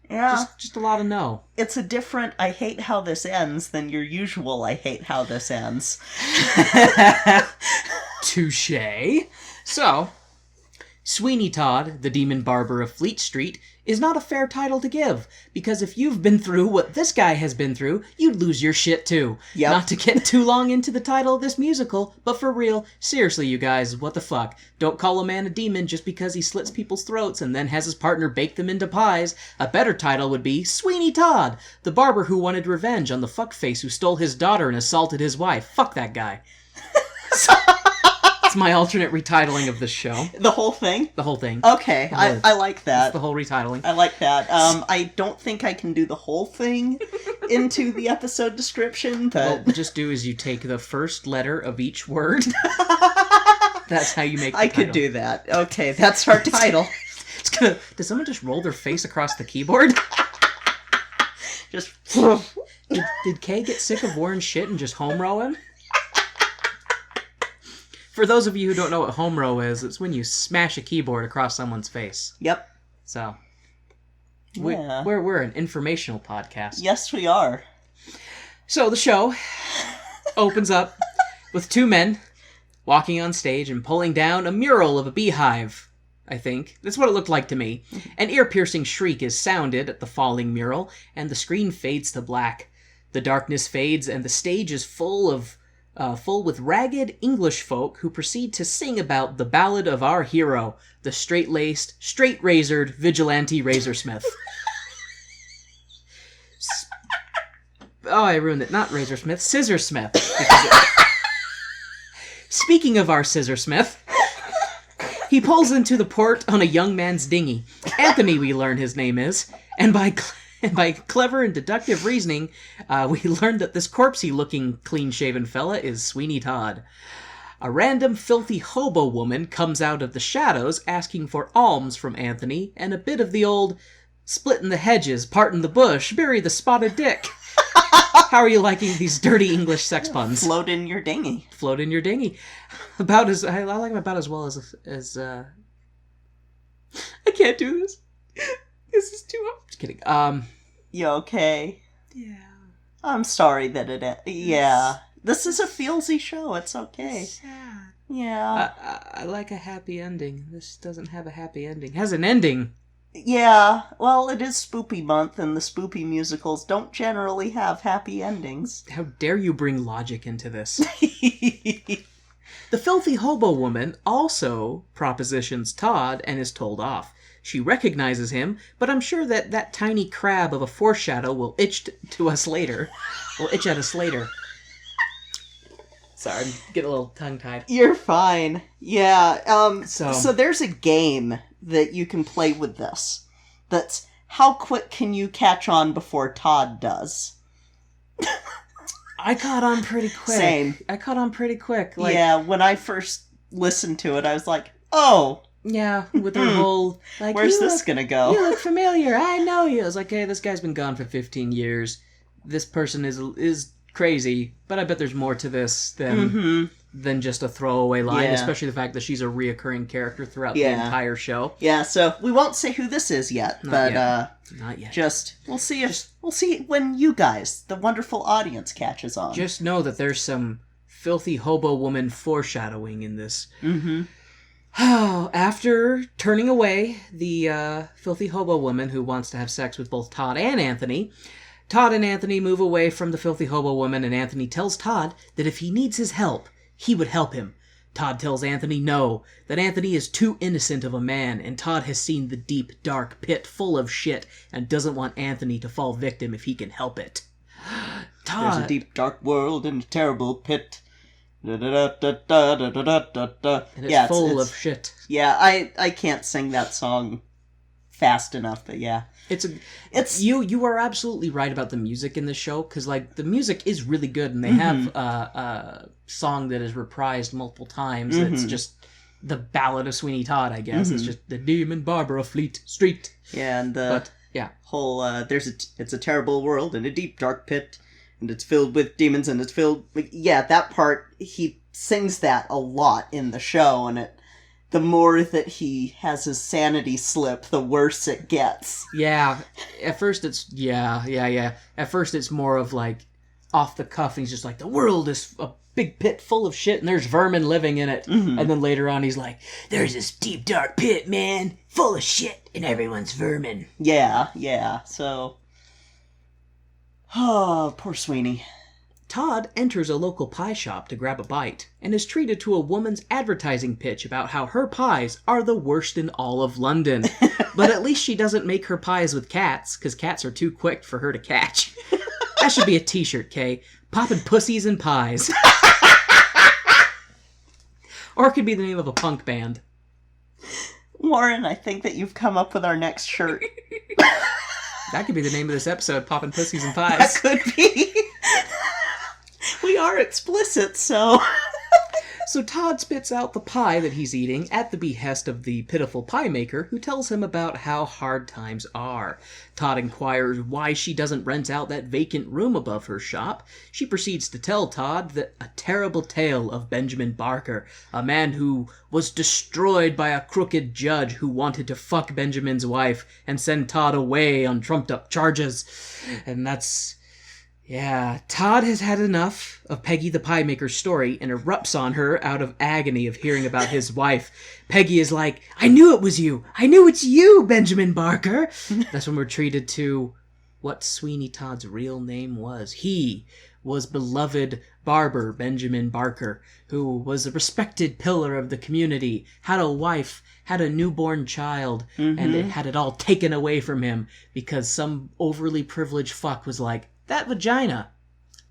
Yeah. Just a lot of no. It's a different I hate how this ends than your usual I hate how this ends. Touché. So, Sweeney Todd, the Demon Barber of Fleet Street, is not a fair title to give, because if you've been through what this guy has been through, you'd lose your shit too. Yep. Not to get too long into the title of this musical, but for real, seriously you guys, what the fuck? Don't call a man a demon just because he slits people's throats and then has his partner bake them into pies. A better title would be Sweeney Todd, the barber who wanted revenge on the fuckface who stole his daughter and assaulted his wife. Fuck that guy. It's my alternate retitling of this show. The whole thing? The whole thing. Okay, I like that. It's the whole retitling. I like that. I don't think I can do the whole thing into the episode description, but... What we'll just do is you take the first letter of each word. That's how you make the I title. could do that. Okay, that's our title. It's gonna... Did someone just roll their face across the keyboard? Just... Did Kay get sick of Warren's shit and just home rowing? For those of you who don't know what home row is, it's when you smash a keyboard across someone's face. Yep. So, Yeah. we're an informational podcast. Yes, we are. So the show opens up with two men walking on stage and pulling down a mural of a beehive, I think. That's what it looked like to me. An ear-piercing shriek is sounded at the falling mural, and the screen fades to black. The darkness fades, and the stage is full with ragged English folk who proceed to sing about the ballad of our hero, the straight-laced, straight-razored vigilante Razorsmith. Oh, I ruined it. Not Razorsmith, Scissorsmith. Speaking of our Scissorsmith, he pulls into the port on a young man's dinghy. Anthony, we learn his name is, and by clever and deductive reasoning, we learned that this corpsey-looking, clean-shaven fella is Sweeney Todd. A random filthy hobo woman comes out of the shadows asking for alms from Anthony, and a bit of the old splitting the hedges, parting the bush, bury the spotted dick. How are you liking these dirty English sex puns? Float in your dinghy. Float in your dinghy. About as I like him about as well as I can't do this. This is too hard. Just kidding. You okay? Yeah. I'm sorry that it... Yeah. This is a feelsy show. It's okay. Sad. Yeah. I like a happy ending. This doesn't have a happy ending. It has an ending. Yeah. Well, it is Spoopy month, and the Spoopy musicals don't generally have happy endings. How dare you bring logic into this? The filthy hobo woman also propositions Todd and is told off. She recognizes him, but I'm sure that tiny crab of a foreshadow will itch at us later. Sorry, I'm getting a little tongue-tied. You're fine. Yeah. So there's a game that you can play with this. That's how quick can you catch on before Todd does? I caught on pretty quick. Same. I caught on pretty quick. Yeah, when I first listened to it, I was like, oh. Yeah, with her whole, like, where's this gonna go? You look familiar. I know you. I was like, hey, this guy's been gone for 15 years. This person is crazy, but I bet there's more to this than just a throwaway line, especially the fact that she's a reoccurring character throughout the entire show. Yeah, so we won't say who this is yet, Not yet. Just we'll see when you guys, the wonderful audience, catches on. Just know that there's some filthy hobo woman foreshadowing in this. After turning away the filthy hobo woman who wants to have sex with both Todd and Anthony, Todd and Anthony move away from the filthy hobo woman, and Anthony tells Todd that if he needs his help, he would help him. Todd tells Anthony no, that Anthony is too innocent of a man, and Todd has seen the deep, dark pit full of shit, and doesn't want Anthony to fall victim if he can help it. Todd... There's a deep, dark world and a terrible pit. Da-da-da-da-da-da-da-da-da. And it's Yeah, full of shit. Yeah, I can't sing that song fast enough, but yeah. It's you are absolutely right about the music in the show, because like the music is really good, and they have a song that is reprised multiple times. It's just the Ballad of Sweeney Todd, I guess. It's just the Demon Barber of Fleet Street. Yeah, and the whole it's a terrible world in a deep dark pit, and it's filled with demons, and it's filled that part he sings that a lot in the show, and the more that he has his sanity slip, the worse it gets. Yeah. At first it's... Yeah. At first it's more of, like, off the cuff, and he's just like, the world is a big pit full of shit, and there's vermin living in it. And then later on he's like, there's this deep, dark pit, man, full of shit, and everyone's vermin. Yeah. So... Oh, poor Sweeney. Todd enters a local pie shop to grab a bite, and is treated to a woman's advertising pitch about how her pies are the worst in all of London. But at least she doesn't make her pies with cats, because cats are too quick for her to catch. That should be a t-shirt, Kay. Poppin' pussies and pies. Or it could be the name of a punk band. Warren, I think that you've come up with our next shirt. That could be the name of this episode, Poppin' Pussies and Pies. That could be. We are explicit, so... So Todd spits out the pie that he's eating at the behest of the pitiful pie maker, who tells him about how hard times are. Todd inquires why she doesn't rent out that vacant room above her shop. She proceeds to tell Todd that a terrible tale of Benjamin Barker, a man who was destroyed by a crooked judge who wanted to fuck Benjamin's wife and send Todd away on trumped-up charges. And that's... Yeah, Todd has had enough of Peggy the Pie Maker's story and erupts on her out of agony of hearing about his wife. Peggy is like, I knew it was you! I knew it's you, Benjamin Barker! That's when we're treated to what Sweeney Todd's real name was. He was beloved barber Benjamin Barker, who was a respected pillar of the community, had a wife, had a newborn child, and it had it all taken away from him because some overly privileged fuck was like, that vagina.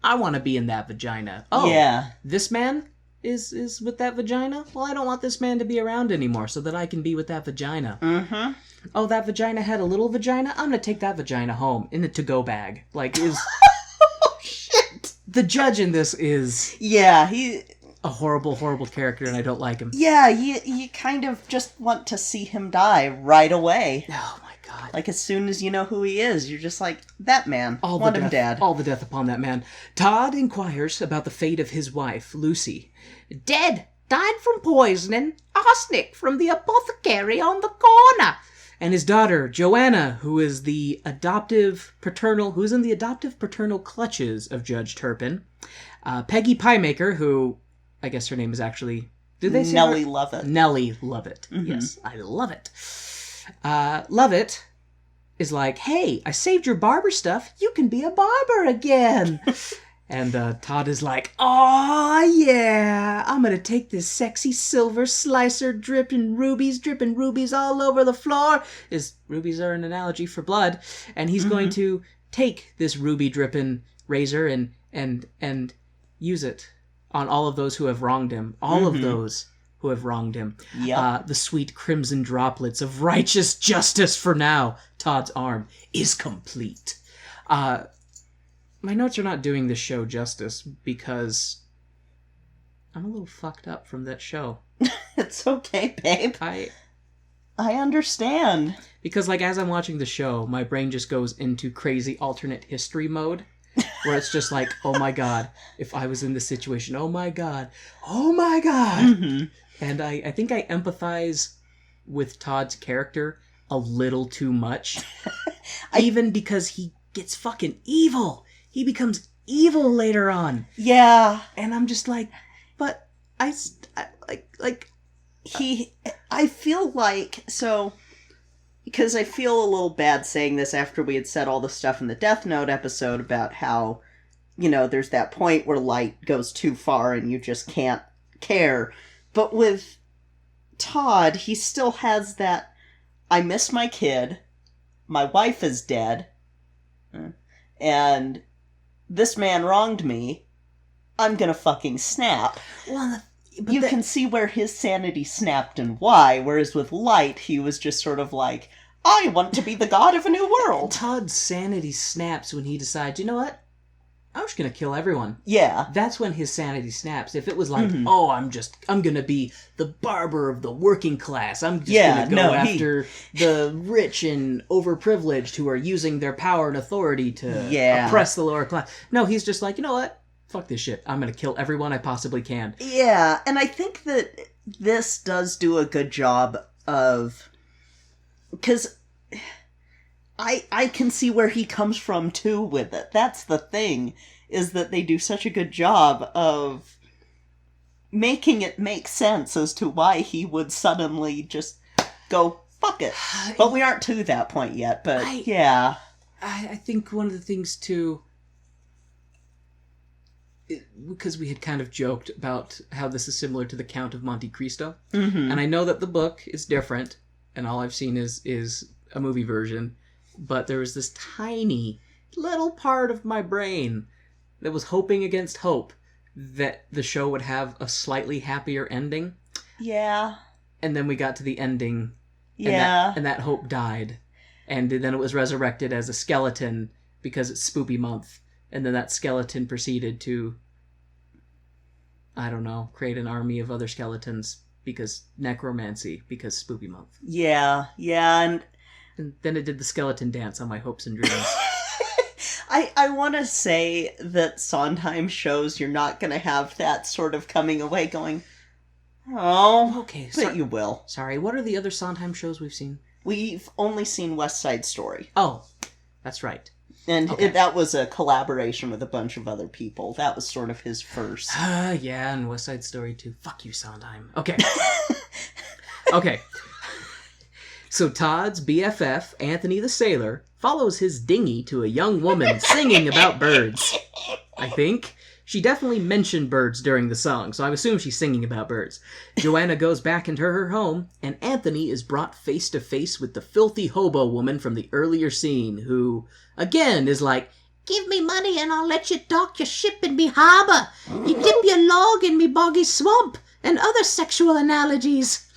I want to be in that vagina. Oh, yeah. This man is with that vagina? Well, I don't want this man to be around anymore so that I can be with that vagina. Oh, that vagina had a little vagina? I'm going to take that vagina home in a to-go bag. Like, Oh, shit! The judge in this is... Yeah, he... a horrible, horrible character, and I don't like him. Yeah, you kind of just want to see him die right away. Oh, my God. Like, as soon as you know who he is, you're just like, that man. Want him dead. All the death upon that man. Todd inquires about the fate of his wife, Lucy. Dead. Died from poisoning. Arsenic from the apothecary on the corner. And his daughter, Joanna, who is in the adoptive paternal clutches of Judge Turpin. Peggy Piemaker, who, I guess her name is actually... Did they say Nellie Lovett. Nellie Lovett. Yes, I love it. Lovett is like, hey, I saved your barber stuff. You can be a barber again. And Todd is like, aw, yeah, I'm going to take this sexy silver slicer dripping rubies all over the floor. Rubies are an analogy for blood. And he's going to take this ruby dripping razor and use it on all of those who have wronged him. All of those who have wronged him. Yep. The sweet crimson droplets of righteous justice for now. Todd's arm is complete. My notes are not doing this show justice because I'm a little fucked up from that show. It's okay, babe. I understand. Because, like, as I'm watching the show, my brain just goes into crazy alternate history mode. Where it's just like, oh my God, if I was in this situation, oh my God. And I think I empathize with Todd's character a little too much. Even because he gets fucking evil. He becomes evil later on. Yeah. And I'm just like, but I feel like, so, because I feel a little bad saying this after we had said all the stuff in the Death Note episode about how, there's that point where light goes too far and you just can't care. But with Todd, he still has that, I miss my kid, my wife is dead, and this man wronged me, I'm gonna fucking snap. Well, You can see where his sanity snapped and why, whereas with Light, he was just sort of like, I want to be the god of a new world. Todd's sanity snaps when he decides, you know what? I'm just gonna kill everyone. Yeah. That's when his sanity snaps. If it was like, oh, I'm gonna be the barber of the working class. I'm just gonna go after the rich and overprivileged who are using their power and authority to oppress the lower class. No, he's just like, you know what? Fuck this shit. I'm gonna kill everyone I possibly can. Yeah, and I think that this does do a good job of... Because I can see where he comes from, too, with it. That's the thing, is that they do such a good job of making it make sense as to why he would suddenly just go, fuck it. But we aren't to that point yet, but yeah. I think one of the things, too... because we had kind of joked about how this is similar to the Count of Monte Cristo. And I know that the book is different, and all I've seen is a movie version, but there was this tiny little part of my brain that was hoping against hope that the show would have a slightly happier ending. Yeah. And then we got to the ending, and that hope died. And then it was resurrected as a skeleton because it's Spoopy month. And then that skeleton proceeded to, I don't know, create an army of other skeletons because necromancy, because Spoopy month. Yeah, and then it did the skeleton dance on my hopes and dreams. I want to say that Sondheim shows you're not going to have that sort of coming away going, oh, okay, but you will. Sorry, what are the other Sondheim shows we've seen? We've only seen West Side Story. Oh, that's right. And that was a collaboration with a bunch of other people. That was sort of his first. Yeah, and West Side Story too. Fuck you, Sondheim. Okay. Okay. So Todd's BFF, Anthony the Sailor, follows his dinghy to a young woman singing about birds. I think. She definitely mentioned birds during the song, so I assume she's singing about birds. Joanna goes back into her home, and Anthony is brought face to face with the filthy hobo woman from the earlier scene, who, again, is like, Give me money and I'll let you dock your ship in me harbour. You dip your log in me boggy swamp, and other sexual analogies.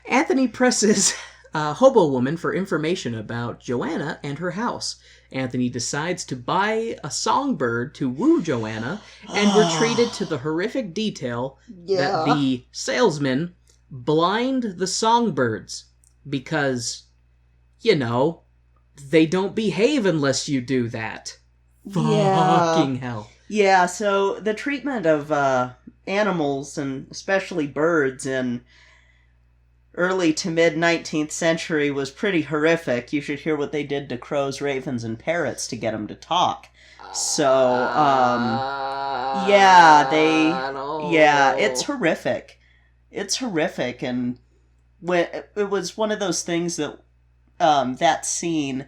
Anthony presses hobo woman for information about Joanna and her house. Anthony decides to buy a songbird to woo Joanna, and we're treated to the horrific detail that the salesman blind the songbirds because, you know, they don't behave unless you do that. Fucking hell. Yeah, so the treatment of animals, and especially birds, in early to mid 19th century was pretty horrific. You should hear what they did to crows, ravens, and parrots to get them to talk. So, it's horrific. It's horrific, and it was one of those things that that scene,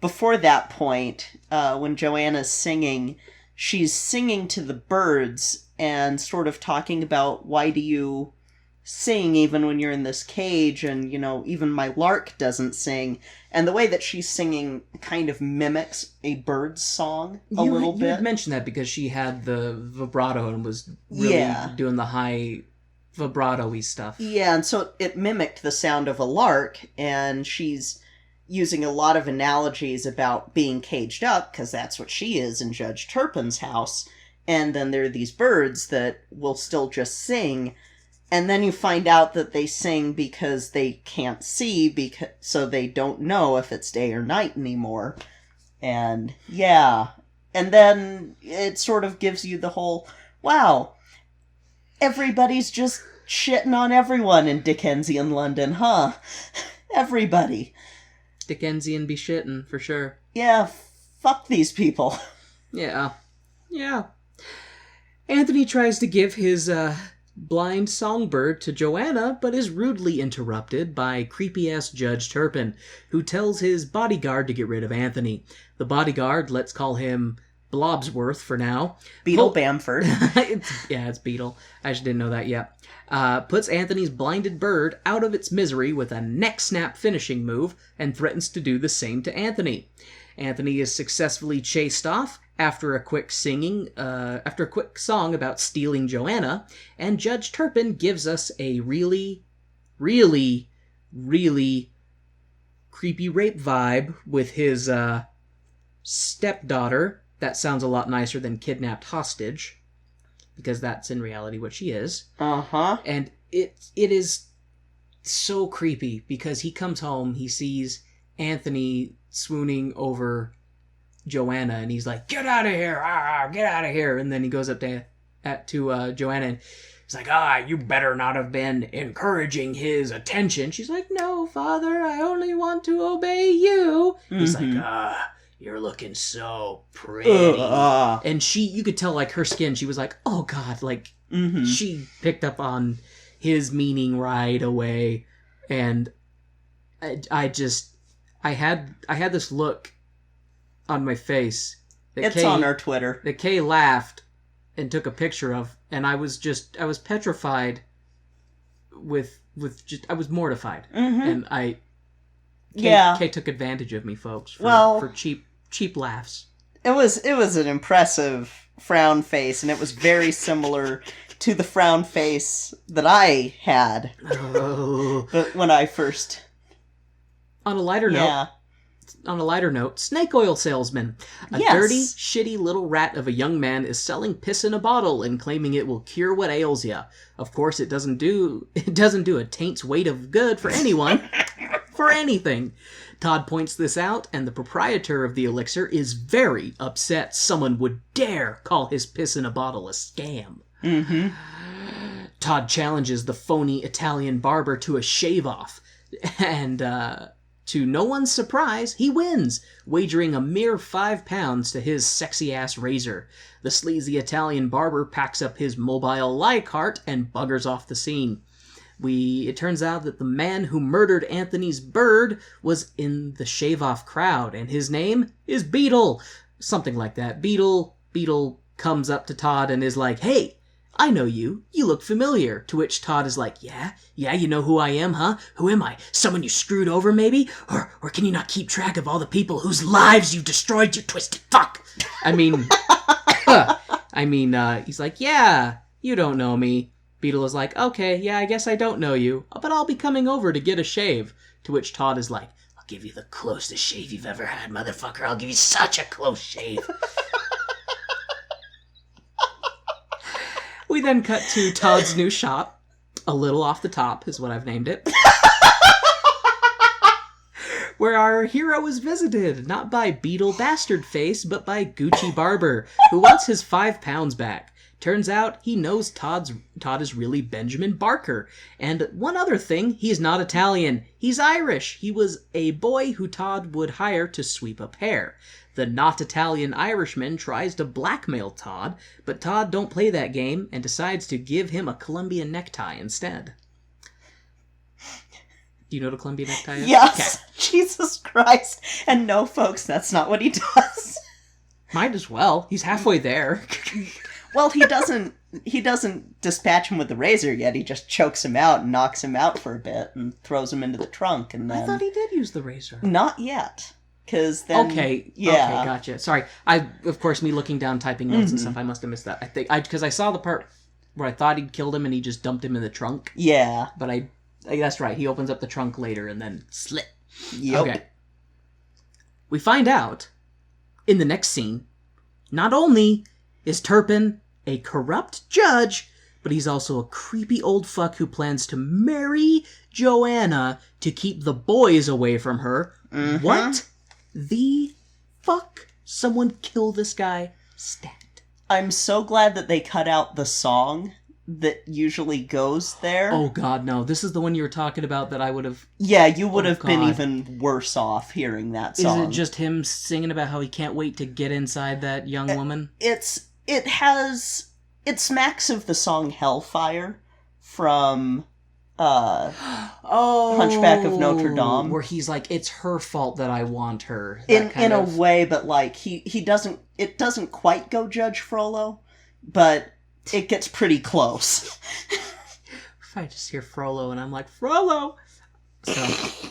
before that point, when Joanna's singing, she's singing to the birds and sort of talking about, why do you sing even when you're in this cage, and, you know, even my lark doesn't sing. And the way that she's singing kind of mimics a bird's song a little bit. You had mentioned that because she had the vibrato and was really doing the high vibrato-y stuff. Yeah, and so it mimicked the sound of a lark, and she's using a lot of analogies about being caged up, because that's what she is in Judge Turpin's house. And then there are these birds that will still just sing. And then you find out that they sing because they can't see, so they don't know if it's day or night anymore. And, yeah. And then it sort of gives you the whole, wow, everybody's just shitting on everyone in Dickensian London, huh? Everybody. Dickensian be shitting, for sure. Yeah, fuck these people. Yeah. Anthony tries to give his, blind songbird to Joanna, but is rudely interrupted by creepy-ass Judge Turpin, who tells his bodyguard to get rid of Anthony. The bodyguard, let's call him Blobsworth for now. Beetle Bamford. It's Beetle. I just didn't know that yet. Puts Anthony's blinded bird out of its misery with a neck snap finishing move, and threatens to do the same to Anthony. Anthony is successfully chased off, after a quick song about stealing Joanna, and Judge Turpin gives us a really, really, really creepy rape vibe with his stepdaughter. That sounds a lot nicer than kidnapped hostage, because that's in reality what she is. Uh-huh. And it is so creepy, because he comes home, he sees Anthony swooning over Joanna, and he's like, "Get out of here! Get out of here!" And then he goes up to Joanna, and he's like, "You better not have been encouraging his attention." She's like, "No, Father, I only want to obey you." He's like, "You're looking so pretty." And you could tell, like, her skin, she was like, oh God, like, she picked up on his meaning right away. And I had this look on my face. It's on our Twitter. That Kay laughed and took a picture of, and I was petrified I was mortified. And Kay took advantage of me, folks, for cheap laughs. It was an impressive frown face, and it was very similar to the frown face that I had when I first... On a lighter note, snake oil salesman. A dirty, shitty little rat of a young man is selling piss in a bottle and claiming it will cure what ails ya. Of course, it doesn't do a taint's weight of good for anyone, for anything. Todd points this out, and the proprietor of the elixir is very upset someone would dare call his piss in a bottle a scam. Todd challenges the phony Italian barber to a shave-off, and to no one's surprise, he wins, wagering a mere £5 to his sexy-ass razor. The sleazy Italian barber packs up his mobile lie cart and buggers off the scene. It turns out that the man who murdered Anthony's bird was in the shave-off crowd, and his name is Beetle. Something like that. Beetle comes up to Todd and is like, "Hey, I know you. You look familiar." To which Todd is like, Yeah, you know who I am, huh? Who am I? Someone you screwed over, maybe? Or can you not keep track of all the people whose lives you destroyed, you twisted fuck? He's like, "Yeah, you don't know me." Beetle is like, "Okay, yeah, I guess I don't know you, but I'll be coming over to get a shave." To which Todd is like, "I'll give you the closest shave you've ever had, motherfucker. I'll give you such a close shave." We then cut to Todd's new shop. A little off the top is what I've named it. Where our hero is visited, not by Beetle Bastard Face, but by Gucci Barber, who wants his £5 back. Turns out he knows Todd is really Benjamin Barker. And one other thing, he's not Italian. He's Irish. He was a boy who Todd would hire to sweep up hair. The not Italian Irishman tries to blackmail Todd, but Todd don't play that game and decides to give him a Colombian necktie instead. Do you know what a Colombian necktie is? Yes. Okay. Jesus Christ. And no, folks, that's not what he does. Might as well. He's halfway there. Well, he doesn't dispatch him with the razor yet. He just chokes him out and knocks him out for a bit and throws him into the trunk. And then... I thought he did use the razor. Not yet. Because then... Okay, gotcha. Sorry. Of course, me looking down, typing notes and stuff, I must have missed that. Because I saw the part where I thought he'd killed him and he just dumped him in the trunk. Yeah. But that's right. He opens up the trunk later and then slit. Yep. Okay. We find out, in the next scene, not only is Turpin a corrupt judge, but he's also a creepy old fuck who plans to marry Joanna to keep the boys away from her. What the fuck? Someone kill this guy stat. I'm so glad that they cut out the song that usually goes there. Oh God, no. This is the one you were talking about that I would have... Yeah, you would have been even worse off hearing that song. Is it just him singing about how he can't wait to get inside that young woman? It smacks of the song Hellfire from Hunchback of Notre Dame, where he's like, it's her fault that I want her. In a way, but like he doesn't. It doesn't quite go Judge Frollo, but it gets pretty close. If I just hear Frollo and I'm like, Frollo! So,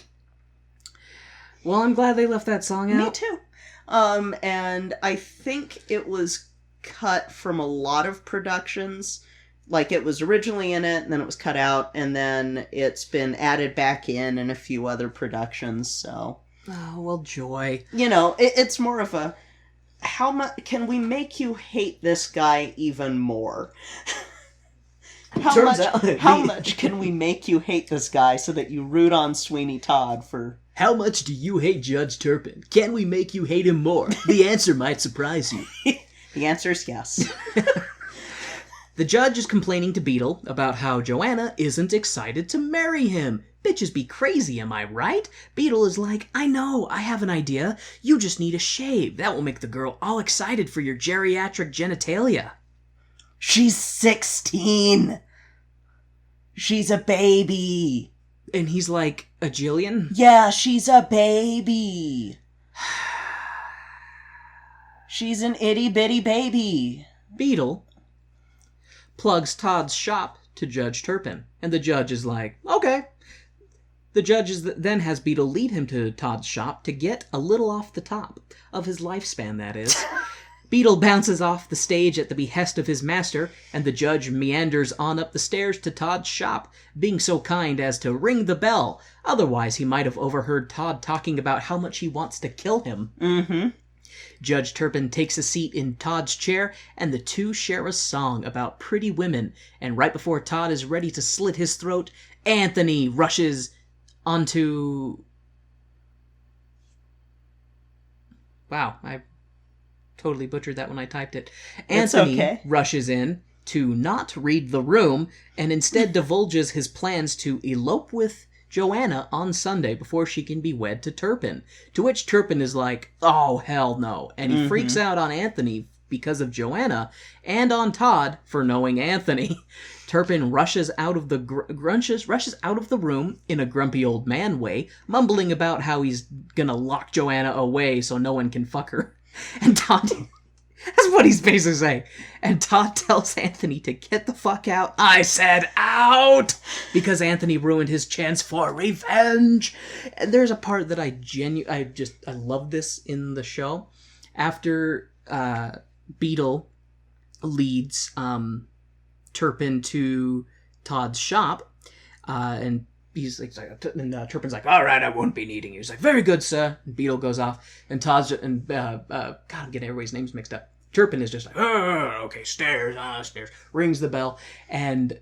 well, I'm glad they left that song out. Me too. And I think it was cut from a lot of productions. Like, it was originally in it, and then it was cut out, and then it's been added back in a few other productions, so... Oh, well, joy. You know, it's more of a... How much... Can we make you hate this guy even more? How much can we make you hate this guy so that you root on Sweeney Todd for... How much do you hate Judge Turpin? Can we make you hate him more? The answer might surprise you. The answer is yes. The judge is complaining to Beetle about how Joanna isn't excited to marry him. Bitches be crazy, am I right? Beetle is like, I know, I have an idea. You just need a shave. That will make the girl all excited for your geriatric genitalia. She's 16. She's a baby. And he's like, a Jillian? Yeah, she's a baby. She's an itty-bitty baby. Beetle plugs Todd's shop to Judge Turpin, and the judge is like, okay. The judge then has Beetle lead him to Todd's shop to get a little off the top of his lifespan, that is. Beetle bounces off the stage at the behest of his master, and the judge meanders on up the stairs to Todd's shop, being so kind as to ring the bell. Otherwise, he might have overheard Todd talking about how much he wants to kill him. Mm-hmm. Judge Turpin takes a seat in Todd's chair, and the two share a song about pretty women, and right before Todd is ready to slit his throat, Anthony rushes onto... Wow, I totally butchered that when I typed it. Anthony rushes in to not read the room, and instead divulges his plans to elope with Joanna on Sunday before she can be wed to Turpin. To which Turpin is like, oh, hell no. And he freaks out on Anthony because of Joanna, and on Todd for knowing Anthony. Turpin rushes out of the rushes out of the room in a grumpy old man way, mumbling about how he's gonna lock Joanna away so no one can fuck her. And Todd... That's what he's basically saying. And Todd tells Anthony to get the fuck out. I said out! Because Anthony ruined his chance for revenge. And there's a part that I love this in the show. After Beetle leads Turpin to Todd's shop, and he's like, Turpin's like, all right, I won't be needing you. He's like, very good, sir. And Beetle goes off, and Todd's God, I'm getting everybody's names mixed up. Turpin is just like, oh, okay, stairs, stairs. Rings the bell, and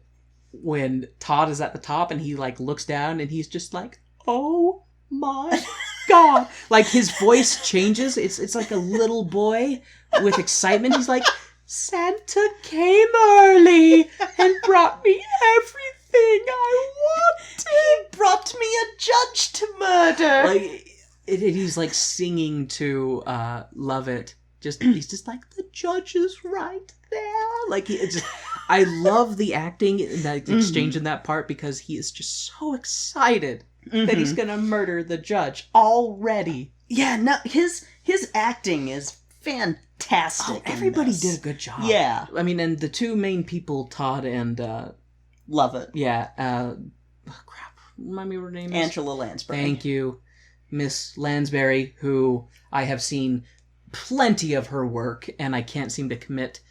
when Todd is at the top, and he like looks down, and he's just like, oh my God, like his voice changes. It's like a little boy with excitement. He's like, Santa came early and brought me everything I wanted. He brought me a judge to murder. Like he's like singing to Love It. He's just like, the judge is right there. Like I love the acting and that exchange in that part, because he is just so excited that he's gonna murder the judge already. Yeah, no, his acting is fantastic. Oh, everybody did a good job. Yeah. I mean, and the two main people, Todd and Love It. Yeah. Crap. Remind me what her name is. Angela Lansbury. Thank you. Miss Lansbury, who I have seen plenty of her work, and I can't seem to commit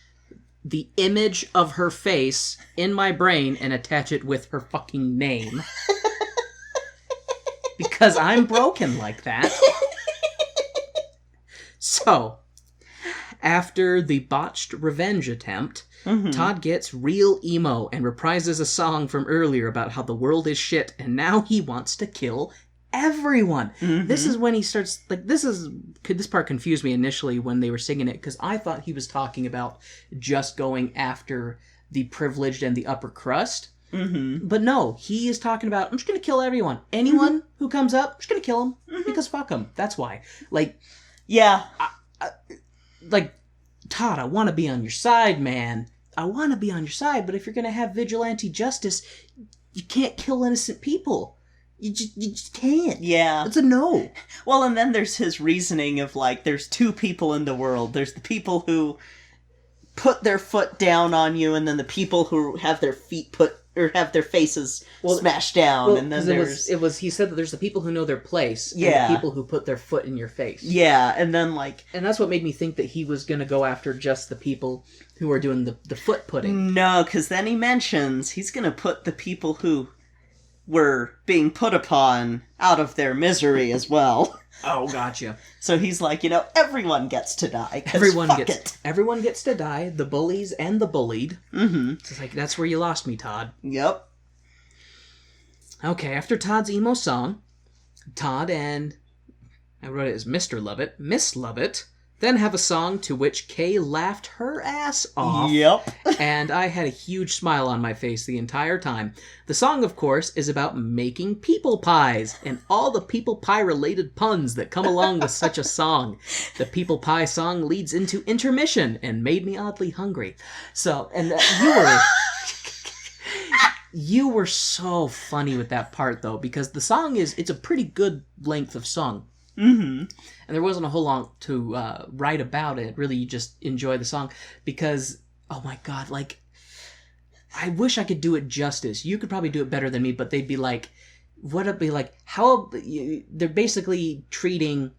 the image of her face in my brain and attach it with her fucking name. Because I'm broken like that. So, after the botched revenge attempt, Todd gets real emo and reprises a song from earlier about how the world is shit, and now he wants to kill everyone. This is when he starts, like, this part confused me initially when they were singing it, because I thought he was talking about just going after the privileged and the upper crust. But no, he is talking about, I'm just gonna kill everyone. Anyone who comes up, I'm just gonna kill him, because fuck him. That's why. Like, yeah. Like, Todd, I want to be on your side, man. I want to be on your side, but if you're gonna have vigilante justice, you can't kill innocent people. You just can't. Yeah. It's a no. Well, and then there's his reasoning of, like, there's two people in the world. There's the people who put their foot down on you, and then the people who have their feet put or have their faces smashed down, and then there's... he said that there's the people who know their place, Yeah. and the people who put their foot in your face. Yeah, and then, like... And that's what made me think that he was going to go after just the people who are doing the foot putting. No, because then he mentions he's going to put the people who were being put upon out of their misery as well. Oh, gotcha. So he's like, everyone gets to die. Everyone gets to die, the bullies and the bullied. Mm-hmm. It's like, that's where you lost me, Todd. Yep. Okay, after Todd's emo song, Todd and... I wrote it as Mr. Lovett, Miss Lovett, then have a song to which Kay laughed her ass off. Yep. And I had a huge smile on my face the entire time. The song, of course, is about making people pies and all the people pie related puns that come along with such a song. The people pie song leads into intermission and made me oddly hungry. So, and you were so funny with that part though, because the song it's a pretty good length of song. Mm-hmm. And there wasn't a whole lot to write about it. Really, you just enjoy the song because, oh my god, like, I wish I could do it justice. You could probably do it better than me, but they'd be like, what it'd be like, how, they're basically treating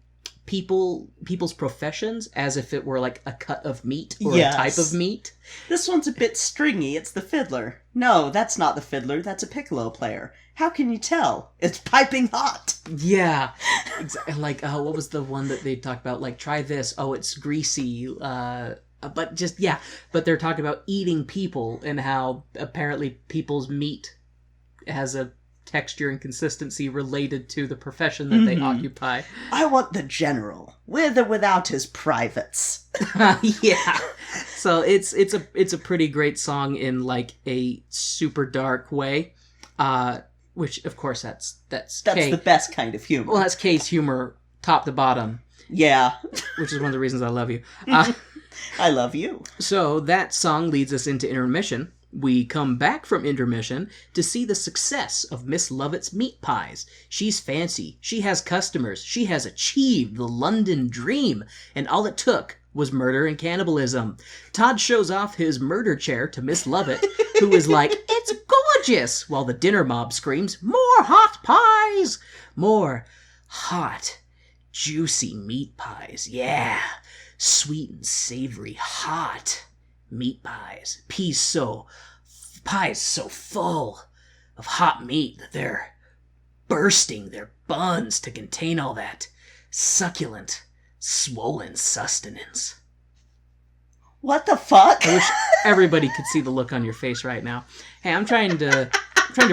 people's professions as if it were like a cut of meat or Yes. a type of meat. This one's a bit stringy. It's the fiddler. No, that's not the fiddler. That's a piccolo player. How can you tell? It's piping hot. Yeah. Exactly. Like, what was the one that they talked about? Like, try this. Oh, it's greasy. But just, yeah. But they're talking about eating people and how apparently people's meat has a texture and consistency related to the profession that they occupy. I want the general, with or without his privates. Yeah. So it's a pretty great song in like a super dark way. Which of course that's Kay. The best kind of humor. Well, that's Kay's humor, top to bottom. Yeah. Which is one of the reasons I love you. I love you. So that song leads us into intermission. We come back from intermission to see the success of Miss Lovett's meat pies. She's fancy. She has customers. She has achieved the London dream. And all it took was murder and cannibalism. Todd shows off his murder chair to Miss Lovett, who is like, "It's gorgeous!" while the dinner mob screams, "More hot pies! More hot, juicy meat pies. Yeah, sweet and savory, hot meat pies. Pies so full of hot meat that they're bursting their buns to contain all that succulent, swollen sustenance." What the fuck? I wish everybody could see the look on your face right now. Hey, I'm trying to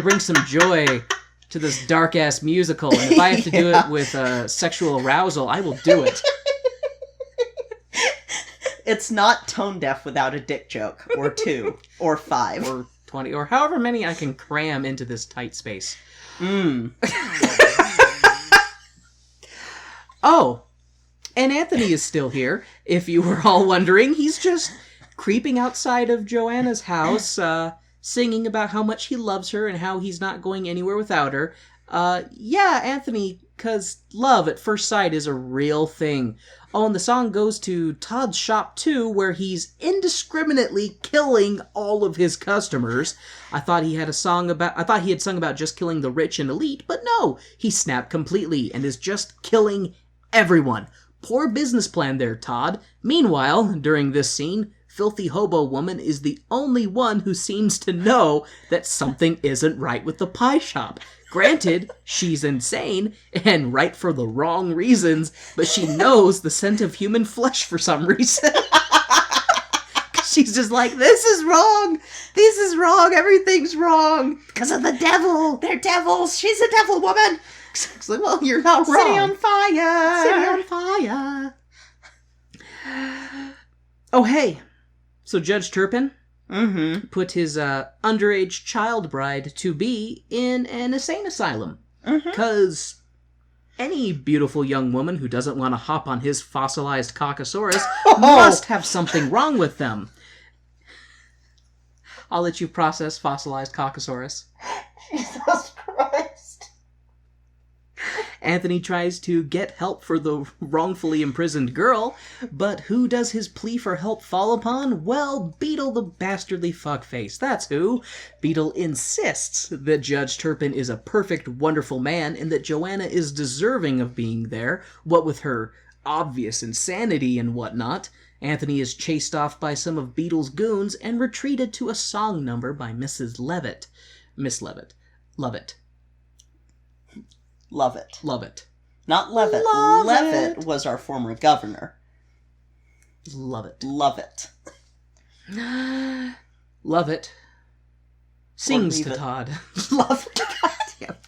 bring some joy to this dark ass musical, and if I have to do it with sexual arousal, I will do it. It's not tone deaf without a dick joke, or 2, or 5. Or 20, or however many I can cram into this tight space. Oh, and Anthony is still here. If you were all wondering, he's just creeping outside of Joanna's house, singing about how much he loves her and how he's not going anywhere without her. Yeah, Anthony, because love at first sight is a real thing. Oh, and the song goes to Todd's shop too, where he's indiscriminately killing all of his customers. I thought he had sung about just killing the rich and elite, but no, he snapped completely and is just killing everyone. Poor business plan there, Todd. Meanwhile, during this scene, Filthy Hobo Woman is the only one who seems to know that something isn't right with the pie shop. Granted, she's insane, and right for the wrong reasons, but she knows the scent of human flesh for some reason. She's just like, this is wrong, everything's wrong. Because of the devil. They're devils. She's a devil woman. It's like, well, you're not wrong. City on fire. City on fire. Oh, hey. So Judge Turpin put his underage child bride to be in an insane asylum. Because any beautiful young woman who doesn't want to hop on his fossilized caucasaurus must have something wrong with them. I'll let you process fossilized caucasaurus. Jesus Christ. Anthony tries to get help for the wrongfully imprisoned girl, but who does his plea for help fall upon? Well, Beetle the bastardly fuckface. That's who. Beetle insists that Judge Turpin is a perfect, wonderful man and that Joanna is deserving of being there, what with her obvious insanity and whatnot. Anthony is chased off by some of Beetle's goons and retreated to a song number by Mrs. Levitt. Miss Levitt. Love it. Love it. Love it. Not Levitt. Love Levitt it. was our former governor. Love it. Love it. Love it. Sings leave to it. Todd. Love it.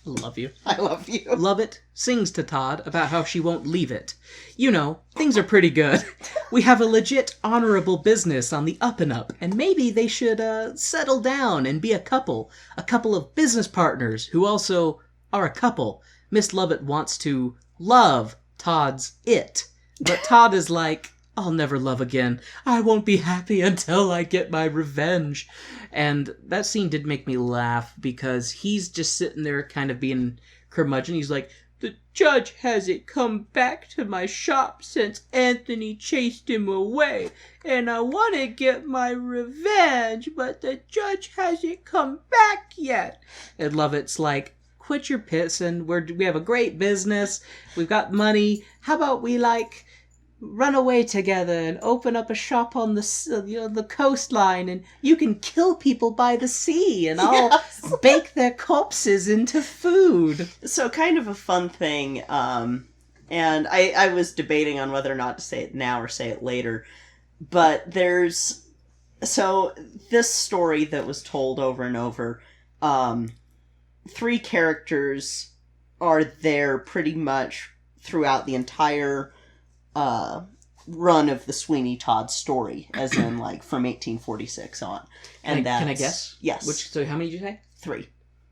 Love you. I love you. Love it sings to Todd about how she won't leave it. You know, things are pretty good. We have a legit, honorable business on the up and up, and maybe they should settle down and be a couple of business partners who also are a couple. Miss Lovett wants to love Todd's it, but Todd is like, I'll never love again. I won't be happy until I get my revenge. And that scene did make me laugh because he's just sitting there kind of being curmudgeon. He's like, the judge hasn't come back to my shop since Anthony chased him away, and I want to get my revenge, but the judge hasn't come back yet. And Lovett's like, quit your pissing. We have a great business. We've got money. How about we, run away together and open up a shop on the coastline, and you can kill people by the sea, and I'll bake their corpses into food. So kind of a fun thing, and I was debating on whether or not to say it now or say it later, but so this story that was told over and over, 3 characters are there pretty much throughout the entire run of the Sweeney Todd story, as in from 1846 on. And can I guess? Yes. So how many did you say? 3.